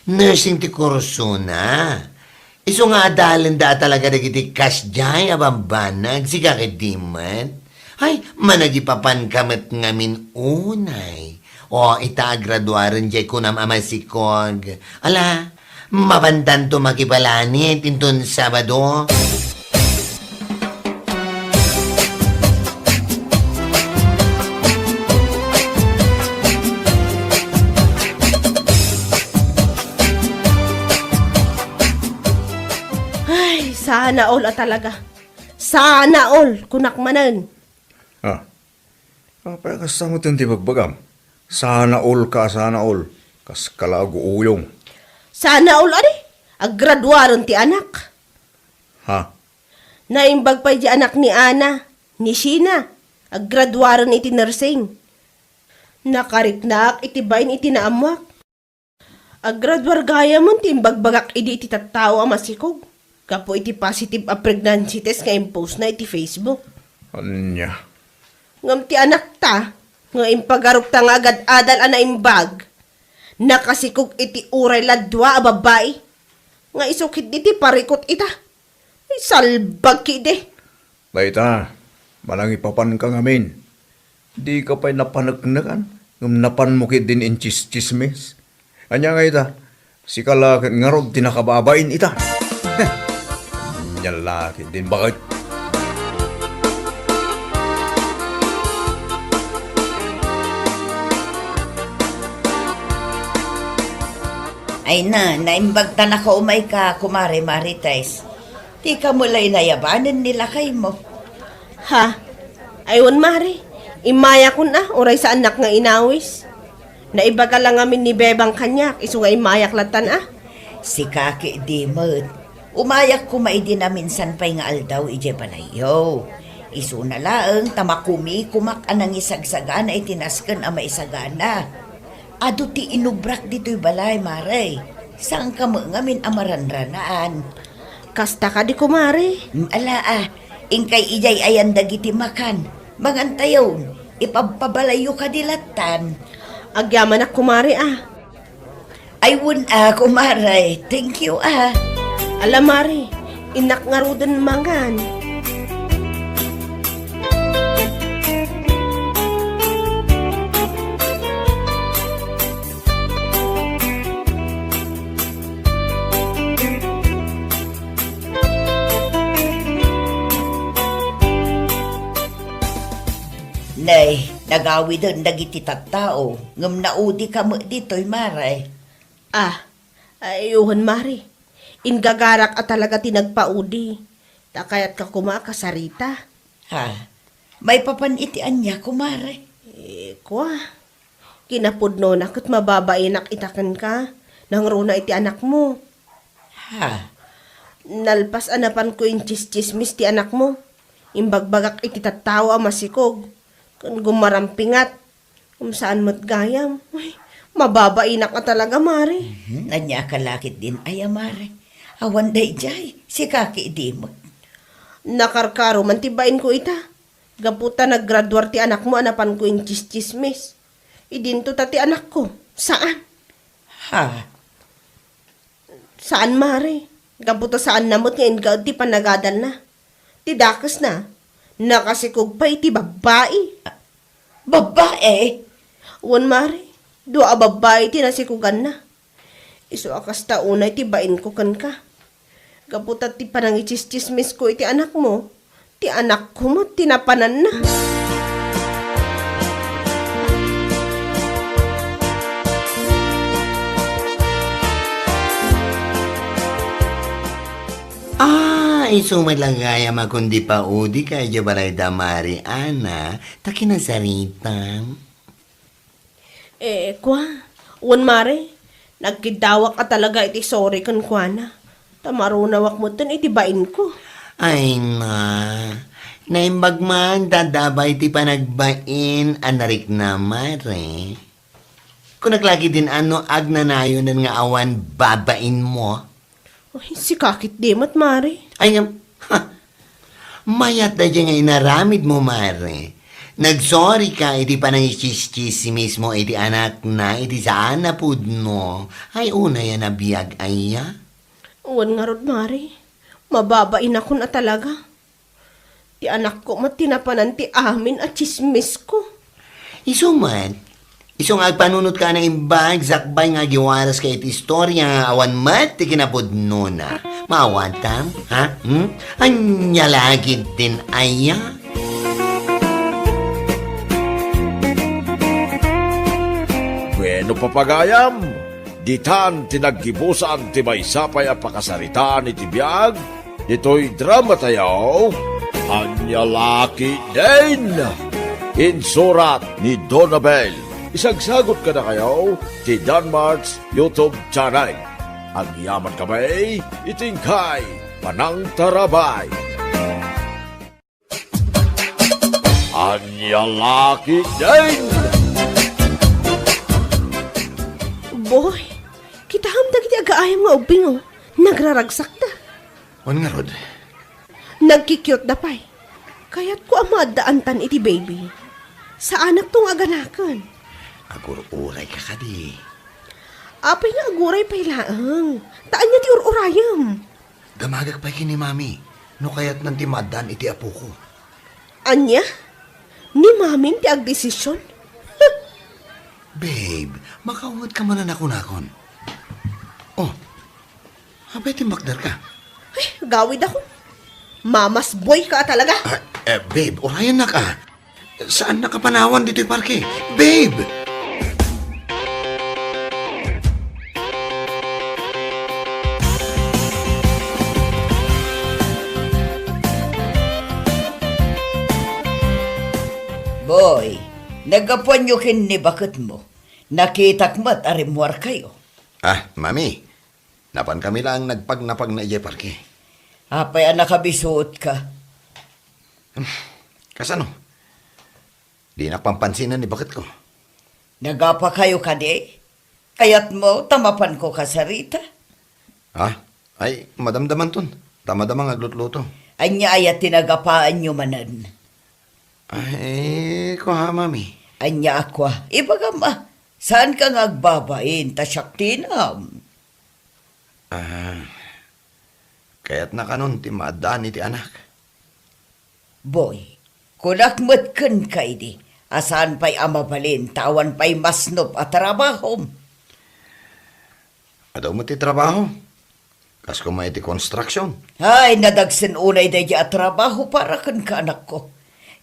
[SPEAKER 3] nursing ti kurso na. Iso nga adalan da talaga nagiti kasjay abambanag si kakidimat. Ay, managipapan kamat ngamin unay. O itagraduaran jay kunam amasikog. Ala, mabandan to makibalanit intun Sabado.
[SPEAKER 4] Sana all talaga. Sana all, kunakmanan.
[SPEAKER 6] Ha? Kapag kasama ito ti bagbagam. Sana all ka, sana all. Kas kalago uyong.
[SPEAKER 4] Sana all, aggraduaron ti anak.
[SPEAKER 6] Ha?
[SPEAKER 4] Naimbag pa di anak ni Ana, ni Sheena. Aggraduaron iti nursing. Nakariknak iti bayin iti naamwak. Aggraduar gaya mo ti imbagbagak iti iti tattao ang masikog. Kapo iti positive a pregnancy test nga impose na iti Facebook.
[SPEAKER 6] Anya?
[SPEAKER 4] Ngam ti anak ta, nga impagarok ta nga agad adal ana imbag. Nakasikog iti uray ladwa a babae. Nga isukit iti parikot ita. Ay salbag kide.
[SPEAKER 6] Baita, malang ipapan ka ngamin. Di ka pa'y napanagnagan. Ngam napan mo kit din in chismis. Anya nga ita, si kalakit nga rod tinakababain ita. Nyalakit din bakit?
[SPEAKER 2] Ay naimbag ta na ka umay ka, kumare Marites. Di ka mulay nayabanan nila kay mo.
[SPEAKER 4] Ha? Ayun mari. Imaya ko na, oray sa anak nga inawis. Naibaga lang amin ni Bebang kanyak, iso nga imayak latan
[SPEAKER 2] Si Kaki Dimod, umayak ko maidi na minsan pa'y nga aldaw ije palayo. Isu na laeng tamakumi kumak anang isagsagana itinasken a maisagana. Ado ti inubrak dito'y balay, maray. Saan ka mo ngamin amaranranaan?
[SPEAKER 4] Kasta ka di kumari.
[SPEAKER 2] Ala ingkay ijay ayan dagiti makan. Mangantayon, ipagpabalayo ka dilatan.
[SPEAKER 4] Agyaman na kumari
[SPEAKER 2] Ay wun kumaray. Thank you
[SPEAKER 4] Alam mari, inak nga rudan mangan.
[SPEAKER 2] Nay, nagawi doon dagiti tattao. Ngam naudi ka mo dito'y maray.
[SPEAKER 4] Ayuhan mari. Ingagarak at talaga tinagpaudi. Takayat ka kumakasarita.
[SPEAKER 2] Ha? May papanitian niya, kumare.
[SPEAKER 4] Kwa. Kinapudno na kat mababainak itakan ka. Nang runa iti anak mo.
[SPEAKER 2] Ha?
[SPEAKER 4] Nalpas anapan ko yung chismis ti anak mo. Imbagbagak iti tattawa masikog. Kung gumarampingat. Kung saan mo't gayam. Ay, mababainak ka talaga, mari.
[SPEAKER 2] Nanya kalakit din ay amare. Awan day jay, si Kaki di mo.
[SPEAKER 4] Nakarkaro man tibain ko ita. Gaputa naggraduar ti anak mo anapan ko yung chismis. Idinto ta ti anak ko. Saan?
[SPEAKER 2] Ha?
[SPEAKER 4] Saan, mari? Gaputa saan namot ngayon ka ti panagadal na. Ti dakas na. Nakasikog pa iti babae.
[SPEAKER 2] Babae?
[SPEAKER 4] Wan, mari. Dua a babae ti nasikugan na. Iso akas taunay ti bain ko kan ka. Gaputa ti panangichismismis ko iti anak mo. Ti anak ko mo tinapanan na.
[SPEAKER 3] Isumalagaya makundi pa udi kay jabalay damari ana, takinasaritan.
[SPEAKER 4] Kwa. Wan, mari. Nagkidawak ka talaga iti sorry kan kwa na. Tamarunawak mo tan iti bain ko.
[SPEAKER 3] Ay na, naimbag man dadabay ti panagbain anarik na mare. Kung naglagi din agnanayon nga awan babain mo.
[SPEAKER 4] Ay, si kakit dimot, mari.
[SPEAKER 3] Ay, mayat na dyan nga inaramid mo, mare. Nagsorry ka, iti pa nang ichis-chis mismo, iti anak na, iti saan na pudno. Ay, una yan na biyag ay ya.
[SPEAKER 4] Uwan nga rod, mari. Mababain ako na talaga. Ti anak ko matinapanan ti amin at chismis ko.
[SPEAKER 3] Isuman, isong agpanunot ka ng imbag, zakbay nga giwaras ka iti istorya nga awan mat, ti kinapudno na. Mawatam, ha? Anya lagi din aya?
[SPEAKER 1] Bueno papagayam, ditan tinaggibusan ti maysapay a pakasaritaan iti biag, Dito'y drama tayaw, Anyalaki din. Insurat ni Donabel. Isagsagot ka na kayo ti Danmarks YouTube channel. Ang yaman kamay, itingkay, panang tarabay. Anyalaki din.
[SPEAKER 4] Boy, kita hamdag iti agaayam nga ubing oh. Nagraragsak na.
[SPEAKER 3] Wan nga, Rod.
[SPEAKER 4] Nagkikyot na pa'y. Kaya't ko amadaantan iti baby. Sa anak tong aganakan.
[SPEAKER 3] Agur-uray ka kadi.
[SPEAKER 4] Apay nga aguray pa'y laang. Taan niya ti ururayam.
[SPEAKER 3] Gamagag pa ni Mami. No kaya't nanti madan iti apo ko.
[SPEAKER 4] Anya? Ni maming ti agdesisyon?
[SPEAKER 3] Babe, makaungad ka man na nakon. Oh, abay timbakdar ka.
[SPEAKER 4] Ay, gawid ako. Mamas boy ka talaga.
[SPEAKER 3] Babe, orayan na ka. Saan nakapanawan dito'y parke? Babe!
[SPEAKER 2] Boy, nagapuan nyo kin ni bakit mo. Nakitak mo't arimwar kayo.
[SPEAKER 3] Mami. Napan kami lang nagpagnapag na iya parke.
[SPEAKER 2] Apay ang nakabisuot ka.
[SPEAKER 3] Kasano? Di napampansinan ni bakit ko.
[SPEAKER 2] Nagapa kayo kadi. Kaya't mo, tamapan ko ka sa Rita.
[SPEAKER 3] Ay, madamdaman ton. Tamadamang aglutluto.
[SPEAKER 2] Anya ayat tinagapaan nyo manan.
[SPEAKER 3] Ay, ko ha, Mami.
[SPEAKER 2] Anya akwa, ibaga ma, saan ka ngagbabain, tasyak tinam?
[SPEAKER 3] Kaya't na kanon ti maadaan iti anak.
[SPEAKER 2] Boy, kunakmat kan kay di, asan pa'y amabalin, tawan pa'y masnop at trabahom.
[SPEAKER 3] Adaw mo ti trabaho. Kas ko may ti construction.
[SPEAKER 2] Ay, nadagsin unay da at trabaho para kan ka anak ko.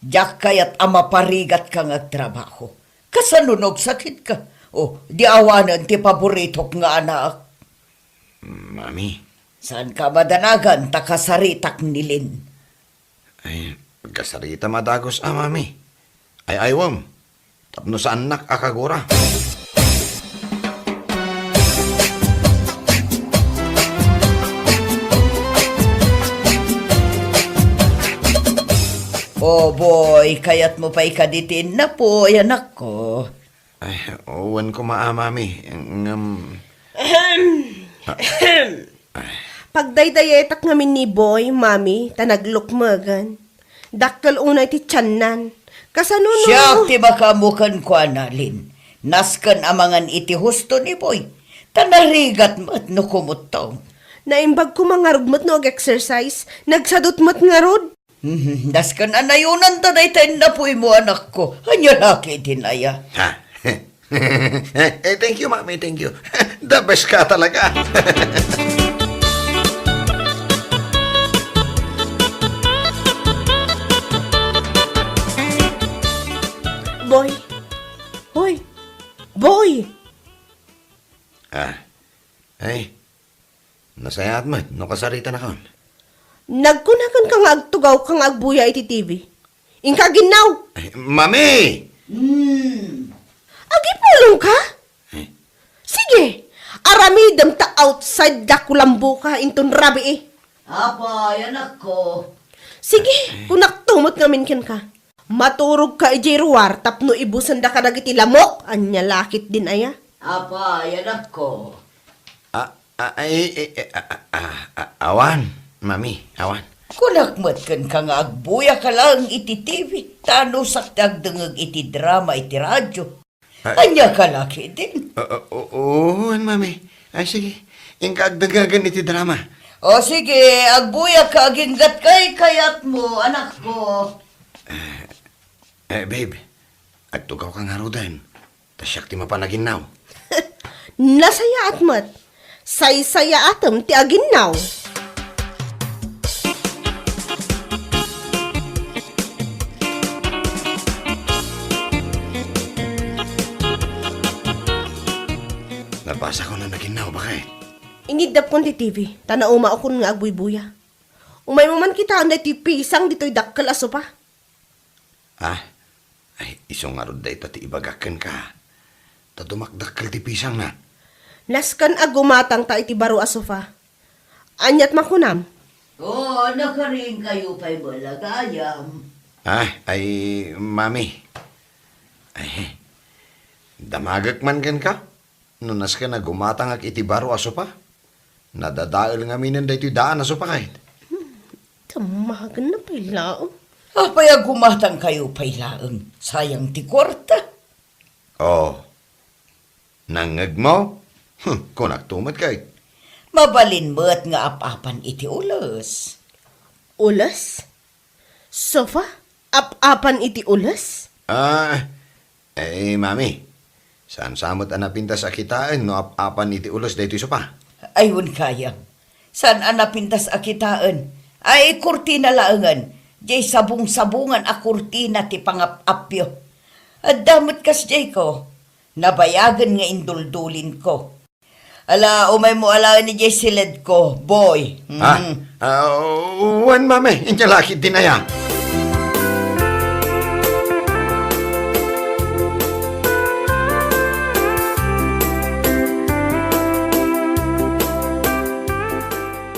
[SPEAKER 2] Diyak kayat amaparigat ka nga trabaho. Kasanunog sakit ka. O, di awanan ti paboritok nga anak.
[SPEAKER 3] Mami,
[SPEAKER 2] Saan ka madanagan takasaritak nilin?
[SPEAKER 3] ay, pagkasarita madagos Mami. Ay, aywam. Tapno sa anak akagura.
[SPEAKER 2] Oh boy, kayat mo pa'y kaditin na po, anak ko.
[SPEAKER 3] Ay, owan ko Mami.
[SPEAKER 4] Pagdaydayetak ngamin ni boy, mami, tanaglukmagan. Dakkel unay ti tiyanan. Kasanuno.
[SPEAKER 2] Siya ti makamukan ko analin. Naskan amangan iti husto ni boy. Tanarigat mat no kumutaw.
[SPEAKER 4] Naimbag ko mga rugmat no exercise, nagsadot mat nga rod.
[SPEAKER 2] Naskan anayunan tanay tayo na po mo anak ko. Anya laki tinaya.
[SPEAKER 3] Ha? Thank you, Mami. Thank you. The best ka talaga.
[SPEAKER 4] Boy. Hoy. Boy.
[SPEAKER 3] Ay. Nasayat mo. No kasarita na kon.
[SPEAKER 4] Nagkunakan kang agtugaw kang agbuya iti TV. Ingka ginaw.
[SPEAKER 3] Ay, Mami!
[SPEAKER 4] Agipulong ka? Sige. Aramidam ta outside da kulambo ka inton rabi eh.
[SPEAKER 2] Apa, anak ko.
[SPEAKER 4] Sige, kunak tumot ngamin ken ka. Maturog ka ijiruar tapno ibusan da ka dagiti lamok. Anya lakit din aya.
[SPEAKER 2] Apa, anak ko.
[SPEAKER 3] Awan. Mami, awan.
[SPEAKER 2] Kunakmat kan ka nga agbuya ka lang iti TV. Tano saktagdangag iti drama iti radyo. Anya ka laki din.
[SPEAKER 3] Oo, Mami. Ay, sige. Ingkagdagagan iti drama.
[SPEAKER 2] O sige, agbuya ka aginggat kay kayat mo, anak ko.
[SPEAKER 3] Babe. Agtugaw ka nga rodan. Tasyak ti mapanaginaw.
[SPEAKER 4] Nasaya atmat. Say-saya atam ti aginaw.
[SPEAKER 3] Nabasa ko na naginaw, bakit?
[SPEAKER 4] Inidap kon ti TV. Tanauma akon nga agbuy-buya. Umay mo man kita na ti pisang dito'y dakkel aso pa.
[SPEAKER 3] Ay, isong arod da ita ti ibagakan ka. Tadumakdakkel ti pisang na.
[SPEAKER 4] Naskan agumatang ta iti baro aso pa. Anyat makunam.
[SPEAKER 2] Oo, nakaring kayo pa'y balagayam.
[SPEAKER 3] Ay, mami. Ay, damagak man kan ka. Nunas ka na gumatang ak iti baro aso pa. Nadadaal nga minan da iti daan aso pa kahit.
[SPEAKER 4] Tamagan na pala.
[SPEAKER 2] Apay gumatang kayo pa'y laang. Sayang ti kwarta.
[SPEAKER 3] Oh, nangag mo? Kunak tumat kay.
[SPEAKER 2] Mabalin mo't nga apapan iti ulos.
[SPEAKER 4] Ulas? Sofa? Apan iti ulas?
[SPEAKER 3] Mami. Saan samot anapinta sa kitaan no apan iti ulos dito iso pa?
[SPEAKER 2] Ayun kaya. San anapintas akitaan? Ay, kurtina laangan. Jay sabung-sabungan a kurtina ti pangapapyo. At damot kas jay ko. Nabayagan nga induldulin ko. Ala, umay mo ala ni jay silid ko, boy.
[SPEAKER 3] Wan mami, inja laki dinaya.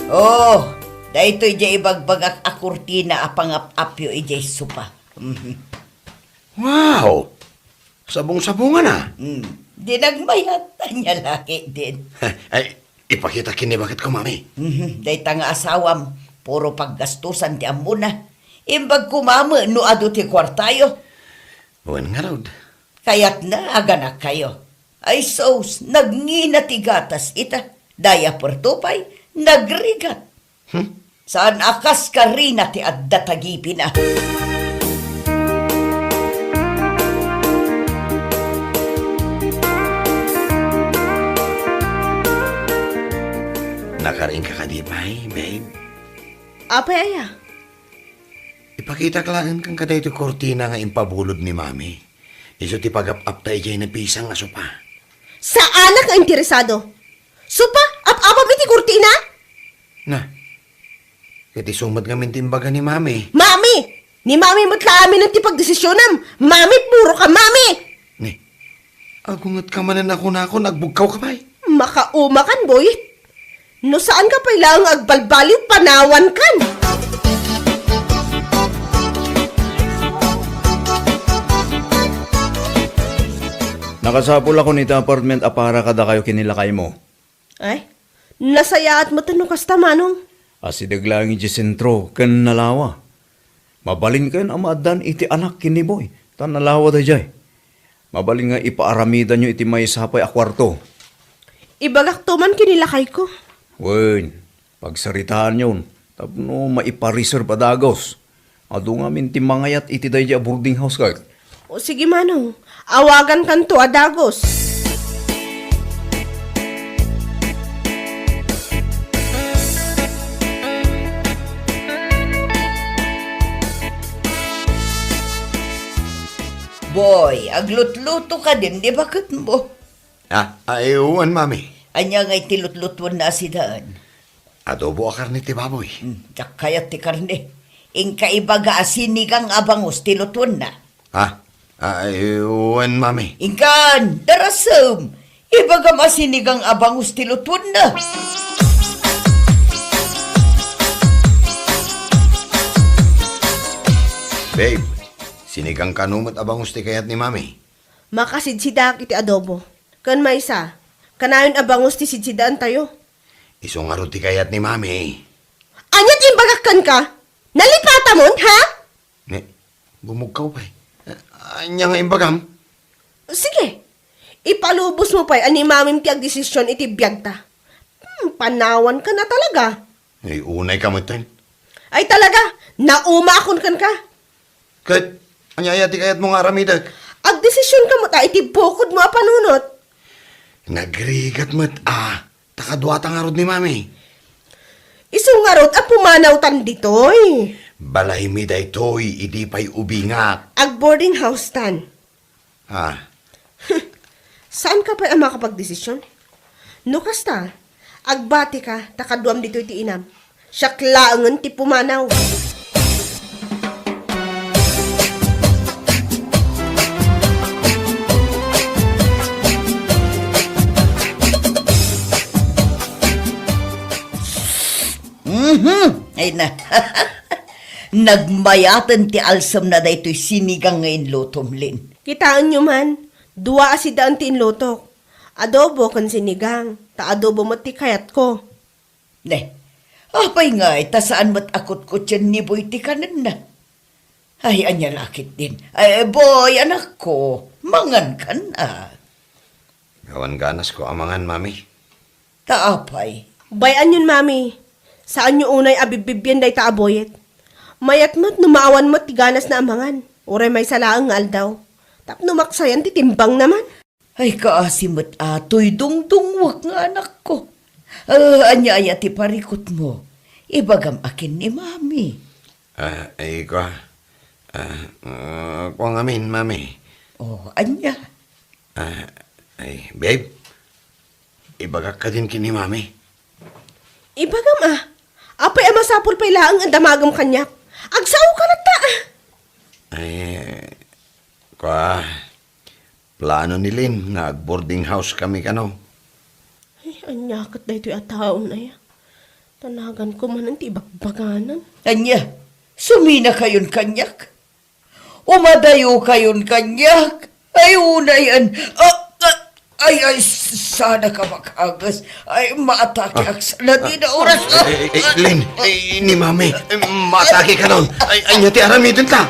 [SPEAKER 2] Oh, dahito ijay ibagbagak a kurtina a pangapapyo ijay supa.
[SPEAKER 3] Wow! Sabong-sabungan na.
[SPEAKER 2] Di nagmayat, anya laki din.
[SPEAKER 3] Ay, ipakita kini bakit ko, mami.
[SPEAKER 2] Day nga asawam, puro paggastusan ti amuna. Imbag kumama, no ado ti kwartayo.
[SPEAKER 3] Wan nga raw.
[SPEAKER 2] Kaya't na aganak kayo. Ay sos, nagngina ti gatas ita. Daya pertupay, nagrigat. Saan akas ka rin ti adda tagipin na.
[SPEAKER 3] Nakaring ka kadipay, babe.
[SPEAKER 4] Apay aya?
[SPEAKER 3] Ipakita ka lang kang kaday ito kortina nga impabulod ni mami. Iso ti pag-up-up tayo dyan na pisang aso pa.
[SPEAKER 4] Sa anak ka interesado? Supa, apam iti kurtina?
[SPEAKER 3] Na, kati sumad nga mintimbaga ni mami.
[SPEAKER 4] Mami! Ni mami mo't laamin ang tipagdesisyonam. Mami, puro ka mami!
[SPEAKER 3] Ni, agungat ka manan ako na ako, nagbugkaw ka pa'y.
[SPEAKER 4] Makauma kan, boy. No saan ka pa'y lang agbalbaliw panawan kan?
[SPEAKER 6] Nakasapol ako nito apartment para kada kayo kinilakay mo.
[SPEAKER 4] Ay, nasaya at matano kasta manong.
[SPEAKER 6] Asidag lang iti sentro, kan nalawa. Mabalin kayo ang maadan iti anak kini boy. Tan nalawa da jay. Mabalin nga ipaaramida nyo iti may sapay a kwarto.
[SPEAKER 4] Ibagak to man kinilakay ko.
[SPEAKER 6] Wen, pagsaritaan yun. Tapno maipareserve pa dagos. Ado nga minti mangayat iti dayja boarding house kag.
[SPEAKER 4] O sige manong, awagan kan to adagos.
[SPEAKER 2] Boy, aglut-luto ka din, di bakit mo?
[SPEAKER 3] Wan mami.
[SPEAKER 2] Anya nga'y tilutlutuan na asidaan.
[SPEAKER 3] Adobo akar ni ti baboy.
[SPEAKER 2] Kayat ti karne. Ingka ibaga asinigang abangus tilutuan na.
[SPEAKER 3] Wan mami.
[SPEAKER 2] Ingkan, darasam. Ibaga masinigang abangus tilutuan na.
[SPEAKER 3] Babe, sinigang kanumot abang usti kayat ni mami.
[SPEAKER 4] Makasidsidak iti adobo. Kan maysa, kanayon abangos ti sidsidaan tayo.
[SPEAKER 3] Isong aro ti kayat ni mami.
[SPEAKER 4] Anyat imbagakan ka? Nalipata mon, ha?
[SPEAKER 3] Ne, bumugkaw pa'y. Anya nga imbagam?
[SPEAKER 4] Sige, ipalubos mo pa'y ani mamim ti agdesisyon iti biyagta. Panawan ka na talaga.
[SPEAKER 3] Ay, unay ka mo ito.
[SPEAKER 4] Ay talaga, naumakon kan ka.
[SPEAKER 3] Kat, anya ti kayat mo nga ramidag.
[SPEAKER 4] Agdesisyon ka mo ta, iti bukod mo a panunot.
[SPEAKER 3] Nagrigat mo't takadwata nga rod ni mami.
[SPEAKER 4] Isungarot a pumanaw tan ditoy.
[SPEAKER 3] Balay mi day toy, idi pa'y ubingak.
[SPEAKER 4] Ag boarding house tan. Saan ka pa ang makapagdesisyon? No kasta, agbati ka, takaduam dito iti inam. Siyaklaangan ti pumanaw.
[SPEAKER 2] Ay na. Nagmayatan ti alsam na daytoy sinigang ngayon lutomlin.
[SPEAKER 4] Kitaan nyo man, duwa si daan ti inlotok. Adobo kan sinigang, ta adobo mo ti kayat ko.
[SPEAKER 2] Ne, apay nga, saan mat akot ko tiyan ni boy ti kanan na. Ay, anya lakit din. Ay, boy, anak ko, mangan ka na.
[SPEAKER 3] Gawan ganas ko amangan, mami.
[SPEAKER 2] Taapay.
[SPEAKER 4] Bayan yun, mami. Saan nyo unay abibibyan day ta aboyet? Mayat mo't numaawan mo't tiganas na amangan. Ure may salaang nga aldaw. Tap numaksayan titimbang naman.
[SPEAKER 2] Ay, kaasimot atoy dungdungwak nga anak ko. Anya aya ti parikot mo. Ibagam akin ni mami.
[SPEAKER 3] Ay, ko ang amin, mami.
[SPEAKER 2] Oh, anya.
[SPEAKER 3] Ay, babe. Ibagak ka din kini, mami.
[SPEAKER 4] Ibagam apay amasapul pa'y laang ang damagam kanyak. Agsaw ka na ta.
[SPEAKER 3] Ay, plano ni Lynn nga boarding house kami kano.
[SPEAKER 4] Ay, anyakat na ito'y ataon na yan. Tanagan ko man ang tibagbaganan.
[SPEAKER 2] Anya, sumina kayon kanyak. Umadayo kayon kanyak. Ay, una yan. Ay, sana ka makagas. Ay, maatake ak sana di na oras.
[SPEAKER 3] Lynn, ni mami, matake ka nun. Ay, nyati aramidin ta.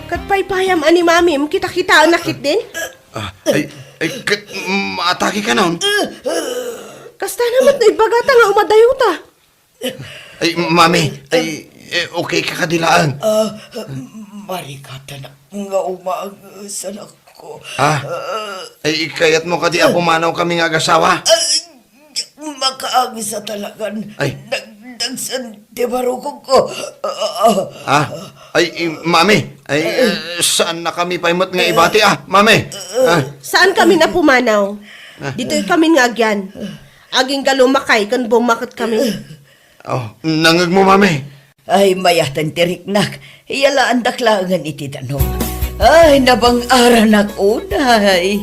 [SPEAKER 4] Katpaypayam ani mami, kita-kita ang nakit din.
[SPEAKER 3] Matake ka nun.
[SPEAKER 4] Kasta naman na ibagata nga umadayo ta.
[SPEAKER 3] Ay, mami, okay ka kadilaan.
[SPEAKER 2] Marikata na nga umaagas ako.
[SPEAKER 3] Ay, kayat mo kadi ako manaw kami nga agasawa.
[SPEAKER 2] Makaagis sa talagan.
[SPEAKER 3] Ay.
[SPEAKER 2] Nagsan di barukog ko.
[SPEAKER 3] Ay, mami, saan na kami paimot nga ibati mami?
[SPEAKER 4] Saan kami na pumanaw? Dito'y kami nga agyan. Aging galumakay kan bumakot kami.
[SPEAKER 3] Nangag mo, mami.
[SPEAKER 2] Ay, mayatan tiriknak. Iyala ang daklangan iti tanong. Ay, nabang-aran ako, day.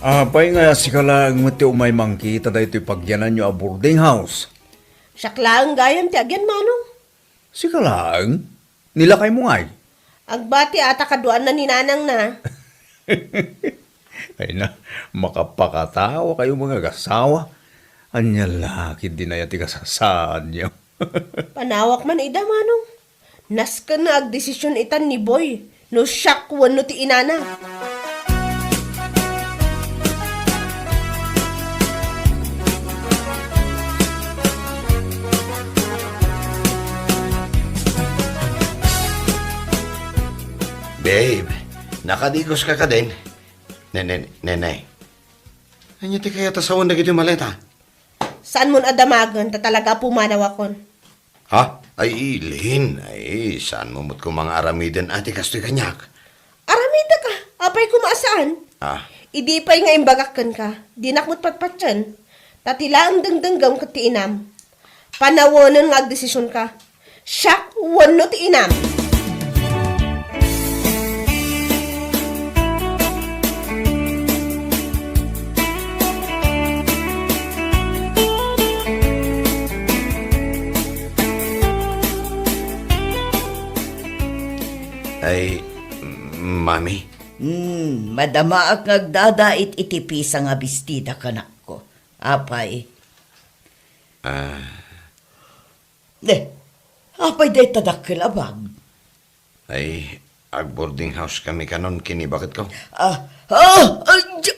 [SPEAKER 6] Apay nga si kalang mati umay mangkita da ito'y pagyanan nyo a boarding house.
[SPEAKER 4] Siyaklaang gayam ti agyan manong.
[SPEAKER 6] Si kalang, nilakay mo ngay.
[SPEAKER 4] Agbati ata kaduan na ni nanang na.
[SPEAKER 6] Ay na, makapakatawa kayo mga gasawa. Anya laki din na yati kasasaan niyo.
[SPEAKER 4] Panawak man ida manong. Naska na agdesisyon itan ni boy. No siyak wano ti inana.
[SPEAKER 3] Babe, nakadigos ka din. Nenay. Anya ti kaya tasawan na gito maleta?
[SPEAKER 4] Saan mo adamagan ta talaga pumanawakon?
[SPEAKER 3] Ay, Lynn. Ay, saan mo mo't kung mga aramidan ati kastoy kanyak?
[SPEAKER 4] Aramida ka, apay kumaasaan. Idi pa'y nga imbagakan ka, di nakmut patpatyan. Tatila ang dangdanggam ka ti inam. Panawanan nga agdesisyon ka. Siyak, wano ti inam.
[SPEAKER 3] Ay, mami.
[SPEAKER 2] Madama ak nagdadait itipisa nga bestida kanak ko. Apay. Apay day tadakkel abag.
[SPEAKER 3] Ay, boarding house kami kanon kini bakit ko?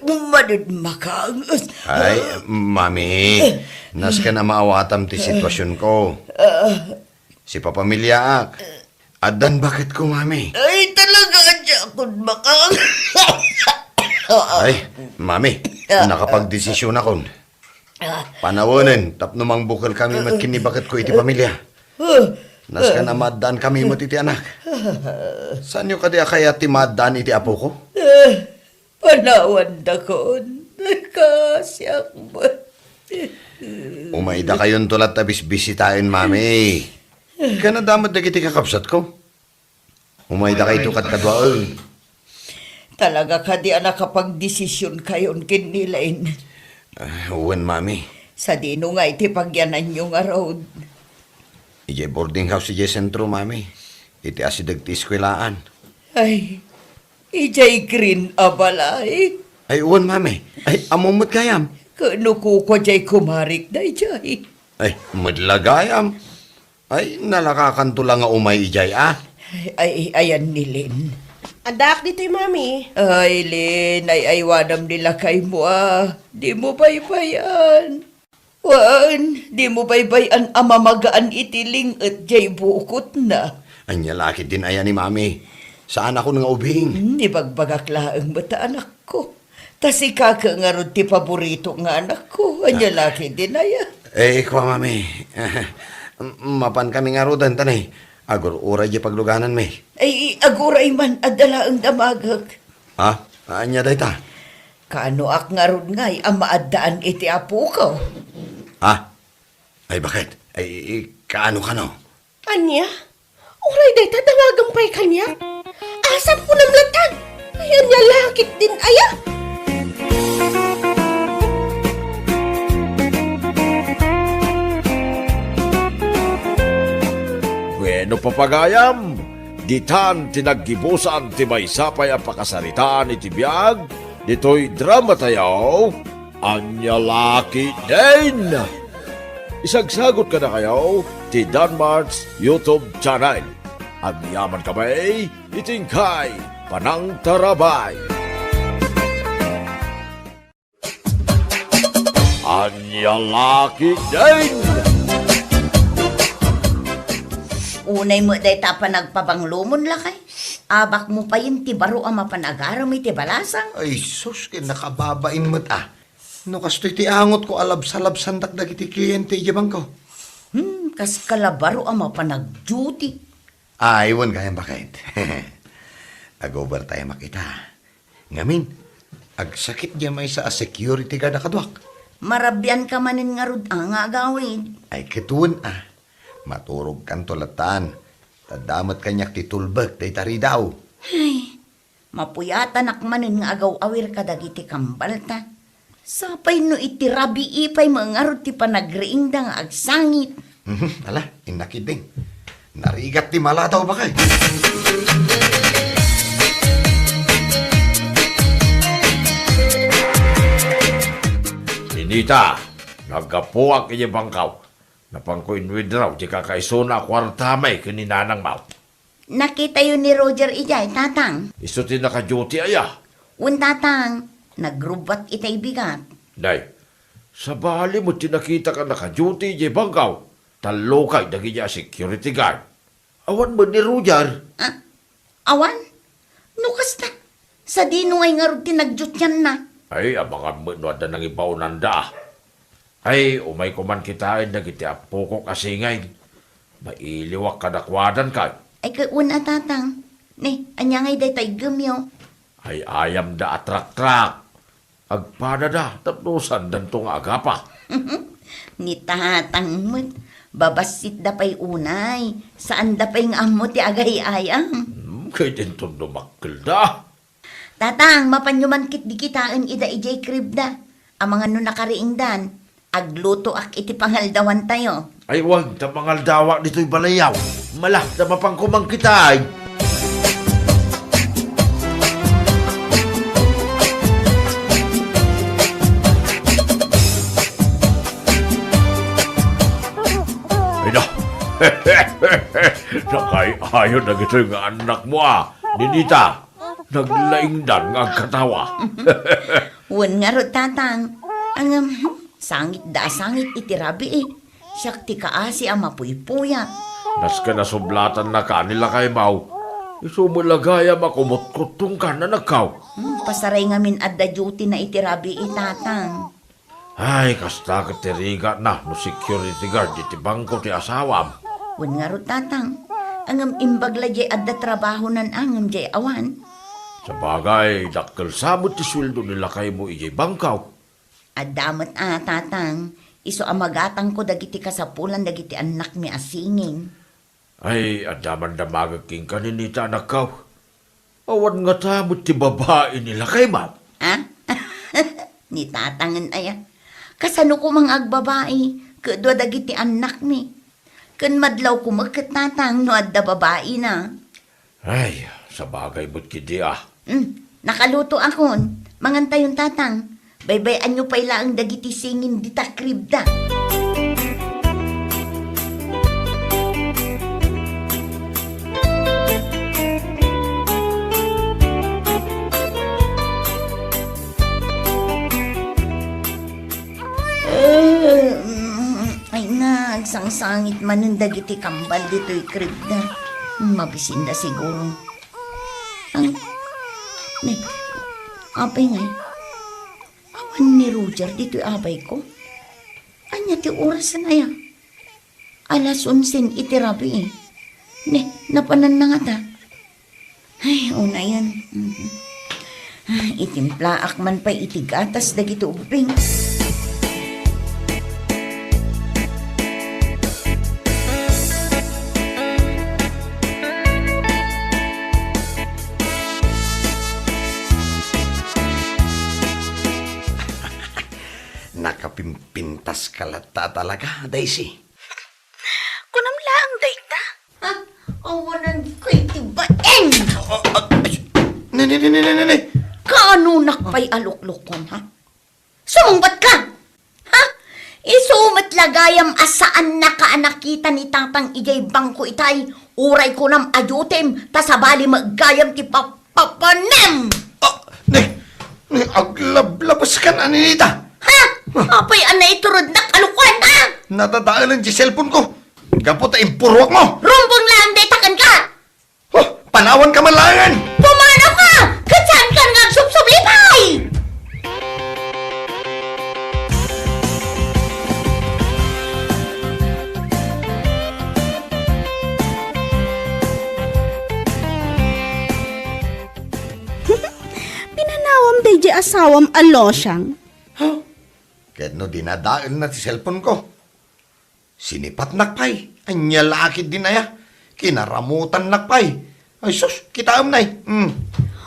[SPEAKER 2] Madud makaangas.
[SPEAKER 3] Ay, mami. Nas ka na maawatam ti sitwasyon ko. Si papamilya ak. Adan bakit ko, mami?
[SPEAKER 2] Ay, talaga adya akong makaangas.
[SPEAKER 3] Ay, mami. Nakapagdesisyon akon. Panawonin, tapno mang bukal kami matkinibakat ko iti pamilya. Nas ka na maddaan kami mo iti anak. Saan nyo kaya kaya ti maddaan iti apo ko?
[SPEAKER 2] Panawan da kon. Kasyak ba?
[SPEAKER 3] Umaida kayon tulat tabis bisitahin, mami. Kana damat na kiti kakapsat ko. Umaida kayo tukat kadwaon.
[SPEAKER 2] Talaga ka di nakapag-desisyon kayon kinilain.
[SPEAKER 3] Uwan, mami.
[SPEAKER 2] Sa dino nga iti pagyanan nyo nga road.
[SPEAKER 3] Ije boarding house ije sentro, mami. Iti asidag ti eskwelaan.
[SPEAKER 2] Ay, ijay green abalay.
[SPEAKER 3] Ay, uwan, mami. Ay, amumot kayam.
[SPEAKER 2] Kano ko jay kumarik na ijay.
[SPEAKER 3] Ay, madlagayam. Ay, nalakakanto lang nga umay ijay, ah.
[SPEAKER 2] Ay, ayan ni Lin.
[SPEAKER 4] Adak dito mami.
[SPEAKER 2] Ay, Lin, ay aywanam nila kay mo ah. Di mo baybayan. Wan, di mo baybayan amamagaan itiling at jay bukot na.
[SPEAKER 3] Anya laki din ayan ni mami. Saan ako nga ubing?
[SPEAKER 2] Di bagbagaklaan bata anak ko. Tasi kaka nga ron ti paborito nga anak ko. Anya laki din aya.
[SPEAKER 3] Kwa mami. Mapan kami nga rodan tanay. Agor uray di pagluganan may.
[SPEAKER 2] Ay, aguray man adala ang damagag.
[SPEAKER 3] Ha? Anya day ta?
[SPEAKER 2] Kano ak nga ron ngay ang maadaan iti apo ko.
[SPEAKER 3] Ha? Ay bakit? Ay, kaano ka no?
[SPEAKER 4] Anya? Uray day ta dangagampay kanya. Asap ko namlatan. Ayan niya lakit din aya.
[SPEAKER 1] Bueno papagayam, ditan tinaggibusan ti maysapay a pakasaritaan iti biyag, dito'y drama tayo, Anya Laki Din! Isagsagot ka na kayo, ti Danmar's YouTube channel. Ang yaman kamay, itingkay, panang tarabay. Anya Laki Din!
[SPEAKER 2] Unay mo day tapa nagpabanglumon lakay. Abak mo pa yun ti baro ang mapanagaram iti balasang.
[SPEAKER 3] Ay, sus, nakababain mo't ah. No, kastoy ti angot ko alab-salab sandak dagiti kliyente ijabang ko.
[SPEAKER 2] Kas kalabaro ang mapanag-duty.
[SPEAKER 3] Iwan kayang bakit. Agover tayo makita. Ngamin, agsakit niya may sa security guard na kadwak.
[SPEAKER 2] Marabyan ka manin nga rod ang nga gawin.
[SPEAKER 3] Ay, kituon ah. Maturog kan tulatan. Tadamat kanyak ti tulbag, tay tari daw.
[SPEAKER 2] Ay, mapuyatan akmanin nga agaw awir kadagiti kambalta. Sapay no iti rabi ipay mga rod ti panagriing da nga agsangit.
[SPEAKER 3] Ala, inakiding. Narigat ti mala daw ba kay?
[SPEAKER 1] Inita, nagkapuak inyo bangkaw. Napangkuinwid raw, di kakaisuna kwartamay kaninanang mau.
[SPEAKER 2] Nakita yun ni Roger ijay, tatang.
[SPEAKER 1] Iso ti naka-duty aya.
[SPEAKER 2] Un tatang, nagrubat itay bigat.
[SPEAKER 1] Day, sa bali mo tinakita ka naka-duty di bangkaw. Talo kay dagi niya security guard. Awan mo ni Roger.
[SPEAKER 2] Ah, awan? Nukas na. Sa dino ay nga rod tinagdyot yan na.
[SPEAKER 1] Ay, abangan mo no ada nang ibaunan da. Ay, umay kuman kitain na kiti apo ko kasingay. Mailiwak kadakwadan kay.
[SPEAKER 2] Ay kay una tatang. Ni, anya ngay day tay gemyo.
[SPEAKER 1] Ay ayam da atrak-trak. Agpada da, tapnusan dan tong agapa.
[SPEAKER 2] Ni tatang mo. Babasit da pay unay. Saan da pay nga mo ti agay ayam.
[SPEAKER 1] Kay din tong dumakkel da.
[SPEAKER 2] Tatang, mapanyuman kit di kitaan ida ijay krib da. Ang mga no nakariing dan. Agluto ak iti pangaldawan tayo.
[SPEAKER 1] Ay wag, ta mangaldawa dito'y balayaw. Malah, ta mapangkumang kita ay. Ay na. Nakay-ayon na gito yung anak mo ah. Ninita, naglaingdan nga katawa.
[SPEAKER 2] Wan nga ro tatang. Ang sangit da sangit iti rabi eh. Siyak ti kaasi ang mapuypuya.
[SPEAKER 1] Nas ka nasublatan na kanila kay Mau. Isumulagaya makumot-kutong ka na nakaw.
[SPEAKER 2] pasaray ngamin at the duty na itirabi itatang.
[SPEAKER 1] Ay, kasta katiriga na no security guard iti bangko ti asawam.
[SPEAKER 2] Wan nga ro tatang, angam imbagla jay at the trabaho nan angam jay awan.
[SPEAKER 1] Sa bagay, dakkel samot ti sweldo nila kay mo ijay bangkaw.
[SPEAKER 2] At damat tatang, iso amagatang ko dagiti kasapulan dagiti anak mi asingin.
[SPEAKER 1] Ay, adaman damagaking kaninita anak kaw. Awan nga tamot ti babae nila kay ma'am.
[SPEAKER 2] Ha? Ni tatangan aya. Kasano ko mang agbabae, kadwa dagiti anak mi. Kan madlaw ko magkatatang no adda babae na.
[SPEAKER 1] Ay, sa bagay mo't kidi ah.
[SPEAKER 2] Nakaluto akon. Mangantay yung tatang. Baybayan nyo pa ang dagiti singin di takrib da. Ay nagsangsangit man ng dagiti kambal dito'y krib na. Mabisin na siguro. Ang... Apay ngay. Awan ni Roger dito'y abay ko. Anya ti oras na ya. Alas 11 itirabi eh. Napanan na nga ta. Ay, una yan. Itimplaak man pa itigatas dagiti ubing.
[SPEAKER 3] Nakapimpintas kalata talaga, Daisy.
[SPEAKER 2] Kunam lang, dayta. Ha? Awanan ko'y tibaeng!
[SPEAKER 3] Nene.
[SPEAKER 2] Kaano nakpay aluklukon, ha? Sumungbat ka! Ha? Isumat lagayam asaan nakaanakita ni tatang ijay bangko itay. Uray ko nam ayutem, tasabali maggayam ti papapanem!
[SPEAKER 3] Aglablabas ka na, Ninita.
[SPEAKER 2] Ha? Apay anay turod na kalukuan, ha?
[SPEAKER 3] Natadaalan si cellphone ko. Gapot ay impurwak mo.
[SPEAKER 2] Rumbong lang, daytakan ka!
[SPEAKER 3] Oh, panawan ka malangan.
[SPEAKER 2] Pumanaw ka! Katsan ka nga subsublipay!
[SPEAKER 4] Pinanawam day di asawam alosyang.
[SPEAKER 3] Kahit no dinadaan na si cellphone ko. Sinipat nakpay. Anya lakid din na ya. Kinaramutan nakpay. Ay sus, kita amnay.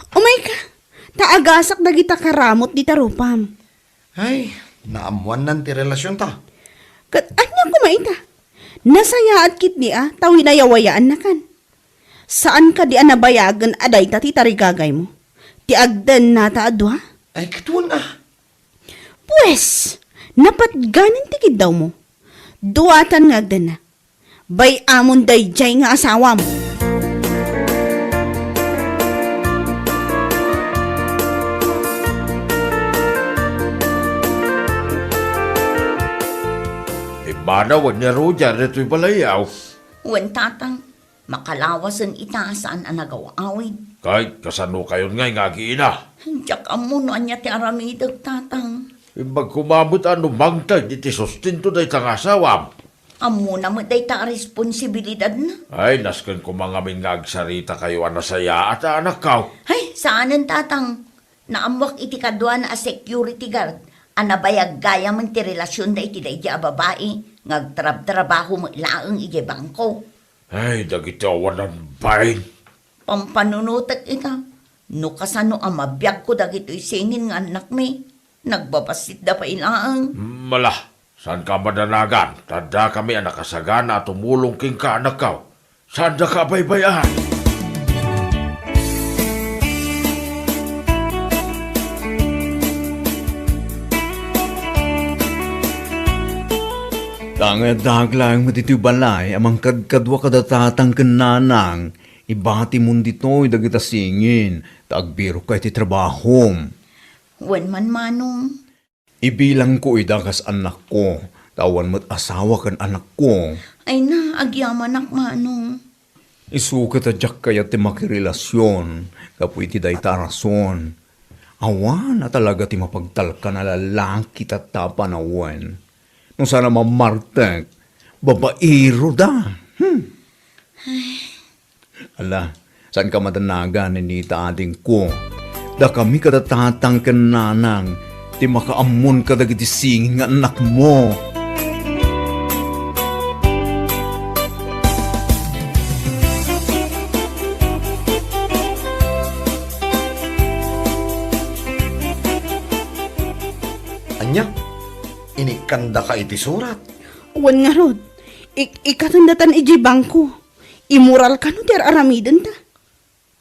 [SPEAKER 4] Umay ka, taagasak na kita karamot di tarupam.
[SPEAKER 3] Ay, naamuan nan ti relasyon ta.
[SPEAKER 4] Kat anya kumaita, nasaya at kit niya, tawi na yawayaan na kan. Saan ka di anabayagan aday ta ti tarigagay mo? Ti agdan na taadwa?
[SPEAKER 3] Ay, katuan ah.
[SPEAKER 4] Pues, napat ganin tikid daw mo. Duwatan nga agdan na. Bay amon day jay nga asawa mo.
[SPEAKER 1] Manawan niya Roger, ito'y balayaw.
[SPEAKER 2] Wan tatang, makalawasan itasaan ang nagawawin.
[SPEAKER 1] Kahit kasano kayon ngay nga giina.
[SPEAKER 2] Diyak amuno anya ti aramidag tatang.
[SPEAKER 1] Imbag kumamot ano mangtay, iti sustinto day tang asawam.
[SPEAKER 2] Amuna mo day ta responsibilidad na.
[SPEAKER 1] Ay, naskan ko mga mingagsarita kayo anasaya at anak kaw.
[SPEAKER 2] Ay, saanan tatang? Naamwak iti kadwa na a security guard. Anabayag gaya man ti relasyon da iti day babae. Ngagtrab-trabaho mo ilaang iti bangko.
[SPEAKER 1] Ay, dagiti awanan bain.
[SPEAKER 2] Pampanunutak ika. No kasano ang mabiyag ko dagito'y singin nga anak mi. Nagbabasit da pa ilaang.
[SPEAKER 1] Mala, saan ka madanagan? Tanda kami ang nakasagana at tumulong king ka anak kaw. Saan da ka baybayan?
[SPEAKER 6] Tangad daglang matitubalay amang kadkadwa kadatatang kananang ibati mo dito'y dagita singin tagbiro kay ti trabahom.
[SPEAKER 2] Wan man manong.
[SPEAKER 6] Ibilang ko idakas anak ko tawan mo't asawa kan anak ko.
[SPEAKER 2] Ay na, agyaman ak manong.
[SPEAKER 6] Isukat adyak kaya ti makirelasyon kapoy ti day tarason. Awan na talaga ti mapagtalka na lalaki tatapanawan. Nung sana mamartek, babairo da. Ala, saan ka matanagan ni ading ko? Da kami kadatatang kananang, ti makaamon ka dagiti singing nga anak mo.
[SPEAKER 3] Anya, inikanda ka iti surat.
[SPEAKER 4] Wan nga rod, ikatandatan iji bangko. Immoral ka no, der aramidan ta.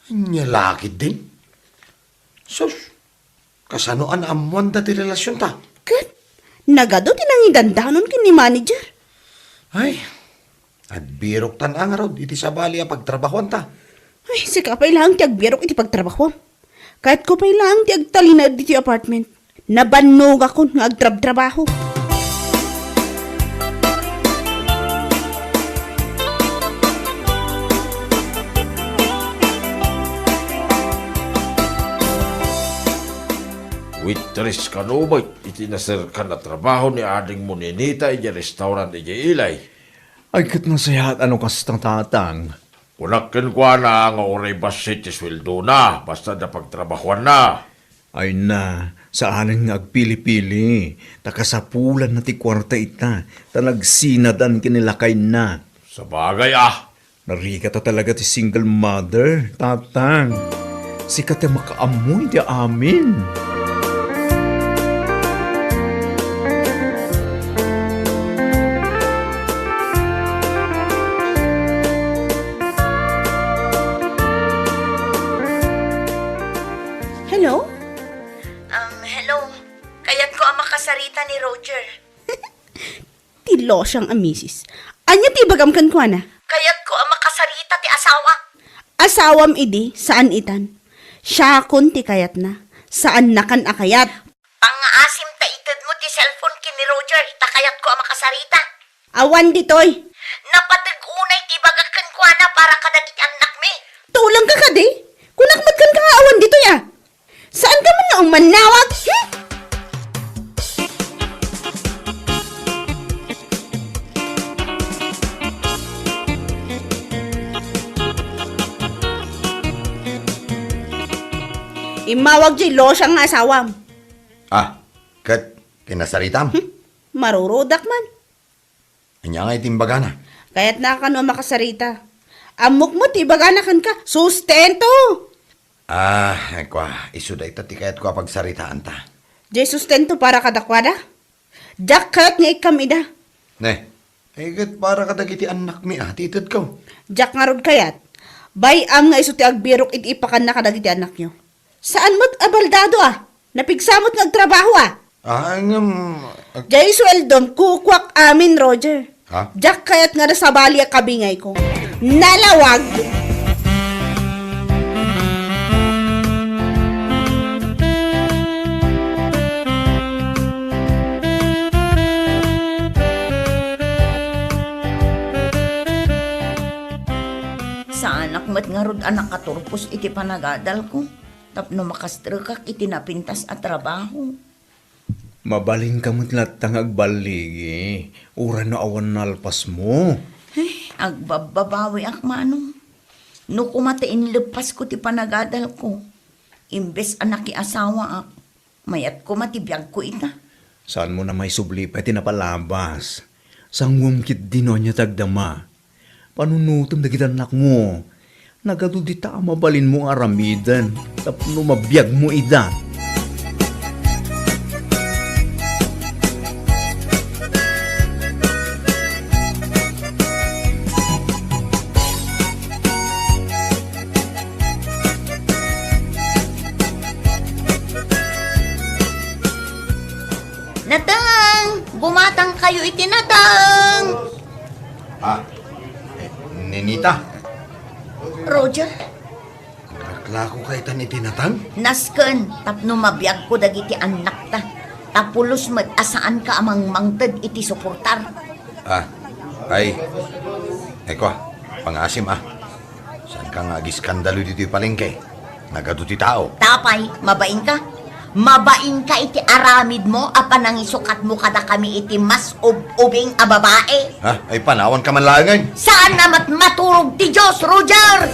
[SPEAKER 3] Anya lakit din. Sus, kasanoan amuan dati relasyon ta.
[SPEAKER 4] Kat, nagado tinangidandanon kin ni manager.
[SPEAKER 3] Ay, at birok tan ang rod iti sabali a pagtrabahoan ta.
[SPEAKER 4] Ay, sika pa'y lang ti agbirok iti pagtrabaho. Kahit ko pa'y lang ti agtalina diti apartment. Nabannog ako nga agtrab-trabaho.
[SPEAKER 1] Waitress ka no ba? Itinasir ka na trabaho ni ading mo ninita iti restaurant iti ilay.
[SPEAKER 6] Ay, kat nga sayahat ano kas tatang.
[SPEAKER 1] Unakin ko na nga oray basit ti sweldo na, basta na pagtrabahuan na.
[SPEAKER 6] Ay na, saan nga agpili-pili. Takasapulan na ti kwarta ita. Talagsinadan kinilakay na.
[SPEAKER 1] Sa bagay ah,
[SPEAKER 6] Narika ta talaga ti single mother, tatang. Sikat na makaamoy di amin.
[SPEAKER 4] Hello?
[SPEAKER 2] Hello. Kayat ko ang makasarita ni Roger.
[SPEAKER 4] Tilo siyang amisis. Anya ti bagamkan ko na?
[SPEAKER 2] Kayat ko ang makasarita ti asawa.
[SPEAKER 4] Asawam idi, saan itan? Siya kun ti kayat na. Saan nakan akayat?
[SPEAKER 2] Pang-asim ta itad mo ti cellphone kin ni Roger. Takayat ko ang makasarita.
[SPEAKER 4] Awan ditoy.
[SPEAKER 2] Napatag-unay ti bagakan ko na para kadagit anak mi.
[SPEAKER 4] Tulang ka kadi? Kunakmat kan ka awan dito ya. Saan ka man na ang manawag? Imawag jay lo siyang nga asawam.
[SPEAKER 3] Ah, kat, kinasaritam.
[SPEAKER 4] Marurudak man.
[SPEAKER 3] Anya nga itimbaga na.
[SPEAKER 4] Kaya't na ka no makasarita. Amok mo ti baganakan ka. Sustento!
[SPEAKER 3] Ah, kwa, isuday ta ti kayat ko pagsaritaan ta.
[SPEAKER 4] Jay sustento para kadakwada. Jak kayat nga ikamida.
[SPEAKER 3] Ne, ay kat para kadagiti anak mi titid ko.
[SPEAKER 4] Jak nga rod kayat. Bayam nga iso ti agbirok iti ipakan na kadagiti anak nyo. Saan mo't abaldado Napigsamot nga agtrabaho Jay sweldom kukwak amin Roger.
[SPEAKER 3] Ha?
[SPEAKER 4] Jak kayat nga nasabali ang kabingay ko. Nalawag!
[SPEAKER 2] Sa anak mat nga rod anak katurpos iti panagadal ko. Tapno makastrukak iti napintas at trabaho.
[SPEAKER 6] Mabaling ka mo't agbaligi. Ura na awan nalpas mo.
[SPEAKER 2] Agbababawi ak manong. No kumatain lepas ko ti panagadal ko. Imbes anak ki asawa ak. Mayat ko matibiyag ko ita.
[SPEAKER 6] Saan mo na may subli pa tinapalabas? Sangwam kit dino niya tagdama. Panunutom na anak mo. Nagadudita mabalin mo aramidan. Tapno mabiyag mo ida.
[SPEAKER 2] Natang! Bumatang kayo itinatang!
[SPEAKER 3] Ah, Ninita,
[SPEAKER 2] Roger,
[SPEAKER 3] naklako kay tan itinatang?
[SPEAKER 2] nasken tapno mabiyag ko dagiti anak ta. Tapulos met asaan ka amang mangted iti suportar.
[SPEAKER 3] Ah, ay, ko, pangasim Saan ka nga giskandalo dito palengke? Nagaduti tao.
[SPEAKER 2] Tapay, mabain ka. Mabain ka iti aramid mo, apan ang isukat mo kada kami iti mas ubing a babae.
[SPEAKER 3] Ha? Ay panawan ka man langay.
[SPEAKER 2] Saan namat maturog ti Diyos, Roger?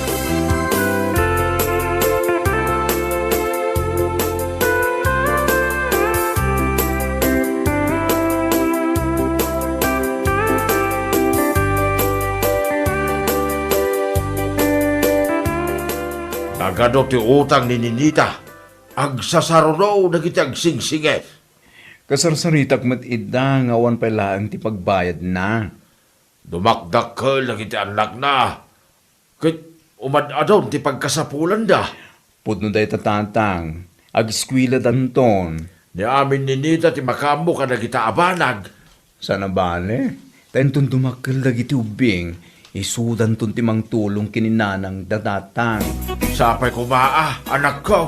[SPEAKER 1] Nagano ti utang ni Ninita. Agsasaro daw nagiti agsingsige.
[SPEAKER 6] Kasarsaritak mat ida nga awan pailaan ti pagbayad na.
[SPEAKER 1] Dumakdakkel nagiti anak na. Kit umad-adon ti pagkasapulan da.
[SPEAKER 6] Pudno day tatatang, ag-eskwila danton.
[SPEAKER 1] Ni amin Ninita ti makambo ka nagita abanag.
[SPEAKER 6] Sana bale, tayong dumakkel dagiti ubing, isudan ton ti mang tulong kininanang datatang.
[SPEAKER 1] Sapay kumaa, anak ko.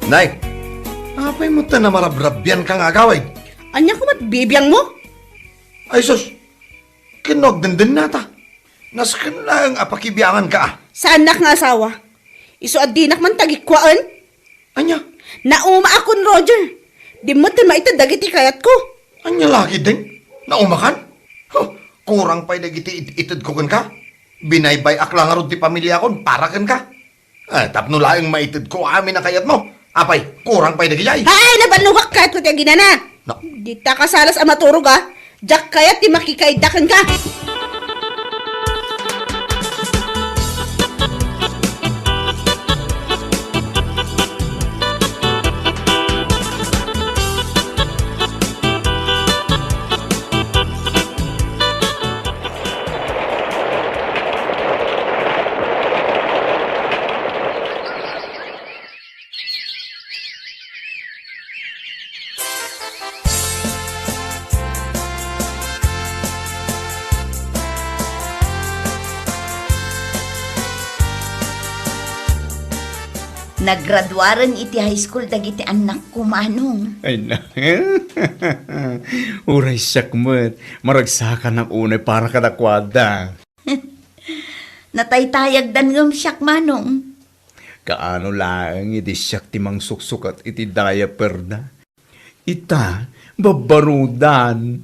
[SPEAKER 3] Nay, apay mo ta na marabrabyan kang agaway.
[SPEAKER 4] Anya ko mat bibiyang mo?
[SPEAKER 3] Ay sus, kinogdenden nata. Naskan lang apakibiyangan ka.
[SPEAKER 4] Sa anak nga asawa. Iso adinak man tagikwaan.
[SPEAKER 3] Anya,
[SPEAKER 4] Nauma akon, Roger. Di mo tin maitadagiti kayat ko.
[SPEAKER 3] anya lagi din. Naumakan? Huh, kurang pa'y nagiti itid ko kan ka. Binaybay aklang arod ti pamilya kon para kan ka. Tapno laing maitid ko amin na kayat mo. Apay, kurang pa'y nagiyay.
[SPEAKER 4] Hay, nabanluwak kahit ko tiya ginana.
[SPEAKER 3] No.
[SPEAKER 4] Di ta kasalas ang maturog ha. Jack kayat di makikaidakan ka.
[SPEAKER 2] Naggraduaran iti high school dagiti anak ko, Manong.
[SPEAKER 6] Ay na. Uray siyak mo't. Maragsakan ng unay para kadakwada.
[SPEAKER 2] Nataytayag dan ngam siyak, Manong.
[SPEAKER 6] Kaano lang iti siyak timang suksukat iti diaper na. Ita, babarudan.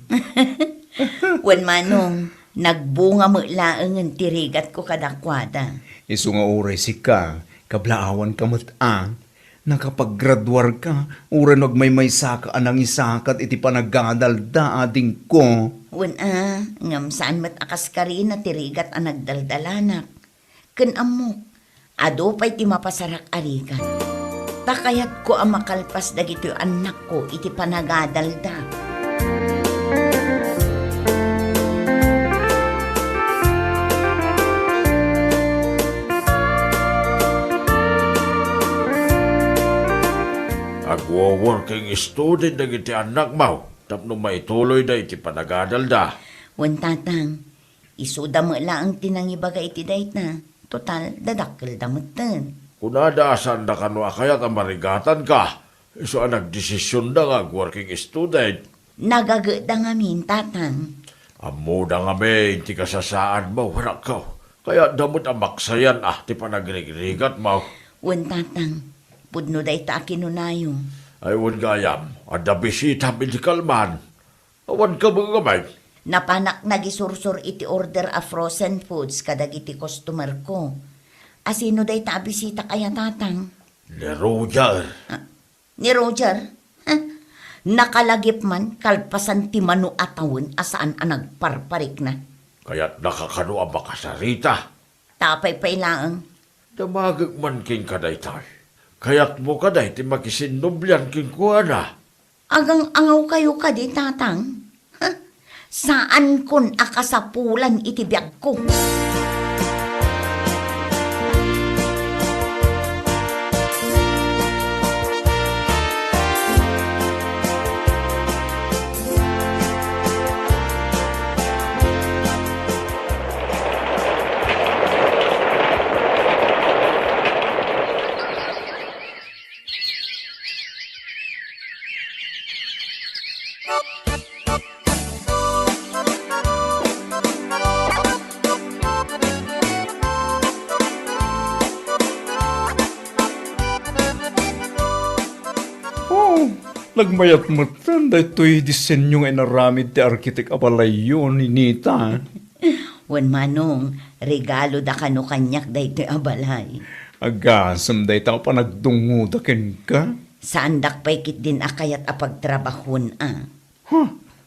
[SPEAKER 2] Wen, Manong, nagbunga mo laang ang tirigat ko kadakwada.
[SPEAKER 6] Isu nga uray si ka, kablaawan ka matang. Nakapaggraduar ka, uran may saka anang isakat iti panagadalda ading ko.
[SPEAKER 2] Wen, ngam saan mat akas ka rin na tirigat ang nagdaldalanak. Ken amok, ado pa'y ti mapasarak arigat. Takayat ko ang makalpas dagito yung anak ko iti panagadalda.
[SPEAKER 1] Agwo-working student nagiti anak mo. Tapno maituloy da iti panagadal da.
[SPEAKER 2] Wen, tatang, isuda mo lang tinangibaga iti dayt na. Total, dadakkel damutan.
[SPEAKER 1] Kunadaasan da kanwa kayat ang marigatan ka. Iso ang nagdesisyon da nga working student.
[SPEAKER 2] Nagagda ngamin, tatang.
[SPEAKER 1] Amo da nga may inti kasasaan mo, wanak ka. Kaya damot ang maksayan ti panagrigat mo.
[SPEAKER 2] Wen, tatang, pudno day ta kinunayo.
[SPEAKER 1] Ay wan gayam, ada bisita medical man. Awan ka mga gamay.
[SPEAKER 2] Napanak nagisursur iti order a frozen foods kadagiti customer ko. Asino day ta bisita kaya, tatang?
[SPEAKER 1] Ni Roger.
[SPEAKER 2] Ni Roger? Nakalagip man kalpasan ti manu atawon asaan ang nagparparik na.
[SPEAKER 1] Kaya't nakakano ang makasarita.
[SPEAKER 2] Tapay pailaang.
[SPEAKER 1] Damagag man king kaday tay. Kaya't mo kaday ti makisinubyan king kuana.
[SPEAKER 2] Agang angaw kayo ka di, tatang? Saan kun akasapulan iti biyag ko?
[SPEAKER 6] Nagmayat mo tan, dahito'y disenyong inaramid ti arkitek abalayo ni Nita.
[SPEAKER 2] Wan manong, regalo da kano kanyak da ito abalay.
[SPEAKER 6] Agasam dahi ta panagdungudakin ka.
[SPEAKER 2] Saan dakpay kit din akayat apagtrabahon
[SPEAKER 6] Ha?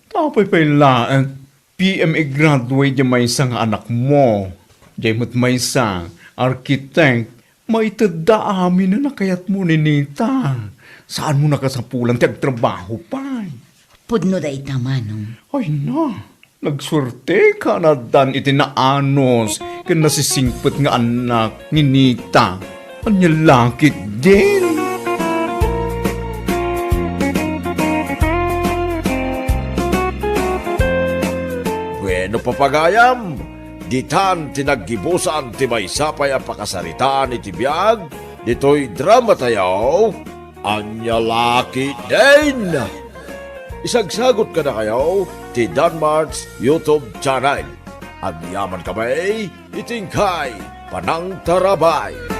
[SPEAKER 6] Tapay pa laan. PMA graduate di may isang anak mo. Di mo't may isang architect. May tada amin na nakayat mo ni Nita. Saan mo nakasapulan ti agtrabaho pa?
[SPEAKER 2] Pudno da ita manong.
[SPEAKER 6] Ay na, nagsurte ka na dan iti naanos ka nasisingpet nga anak ni Nita. Anya lakit din.
[SPEAKER 1] Bueno papagayam, ditan tinaggibusan ti maysapay a pakasaritaan iti biag, dito'y drama tayaw, anya laki din. Isagsagot ka na kayo ti Danmar's YouTube channel. Ang yaman kamay, itingkay, panang tarabay.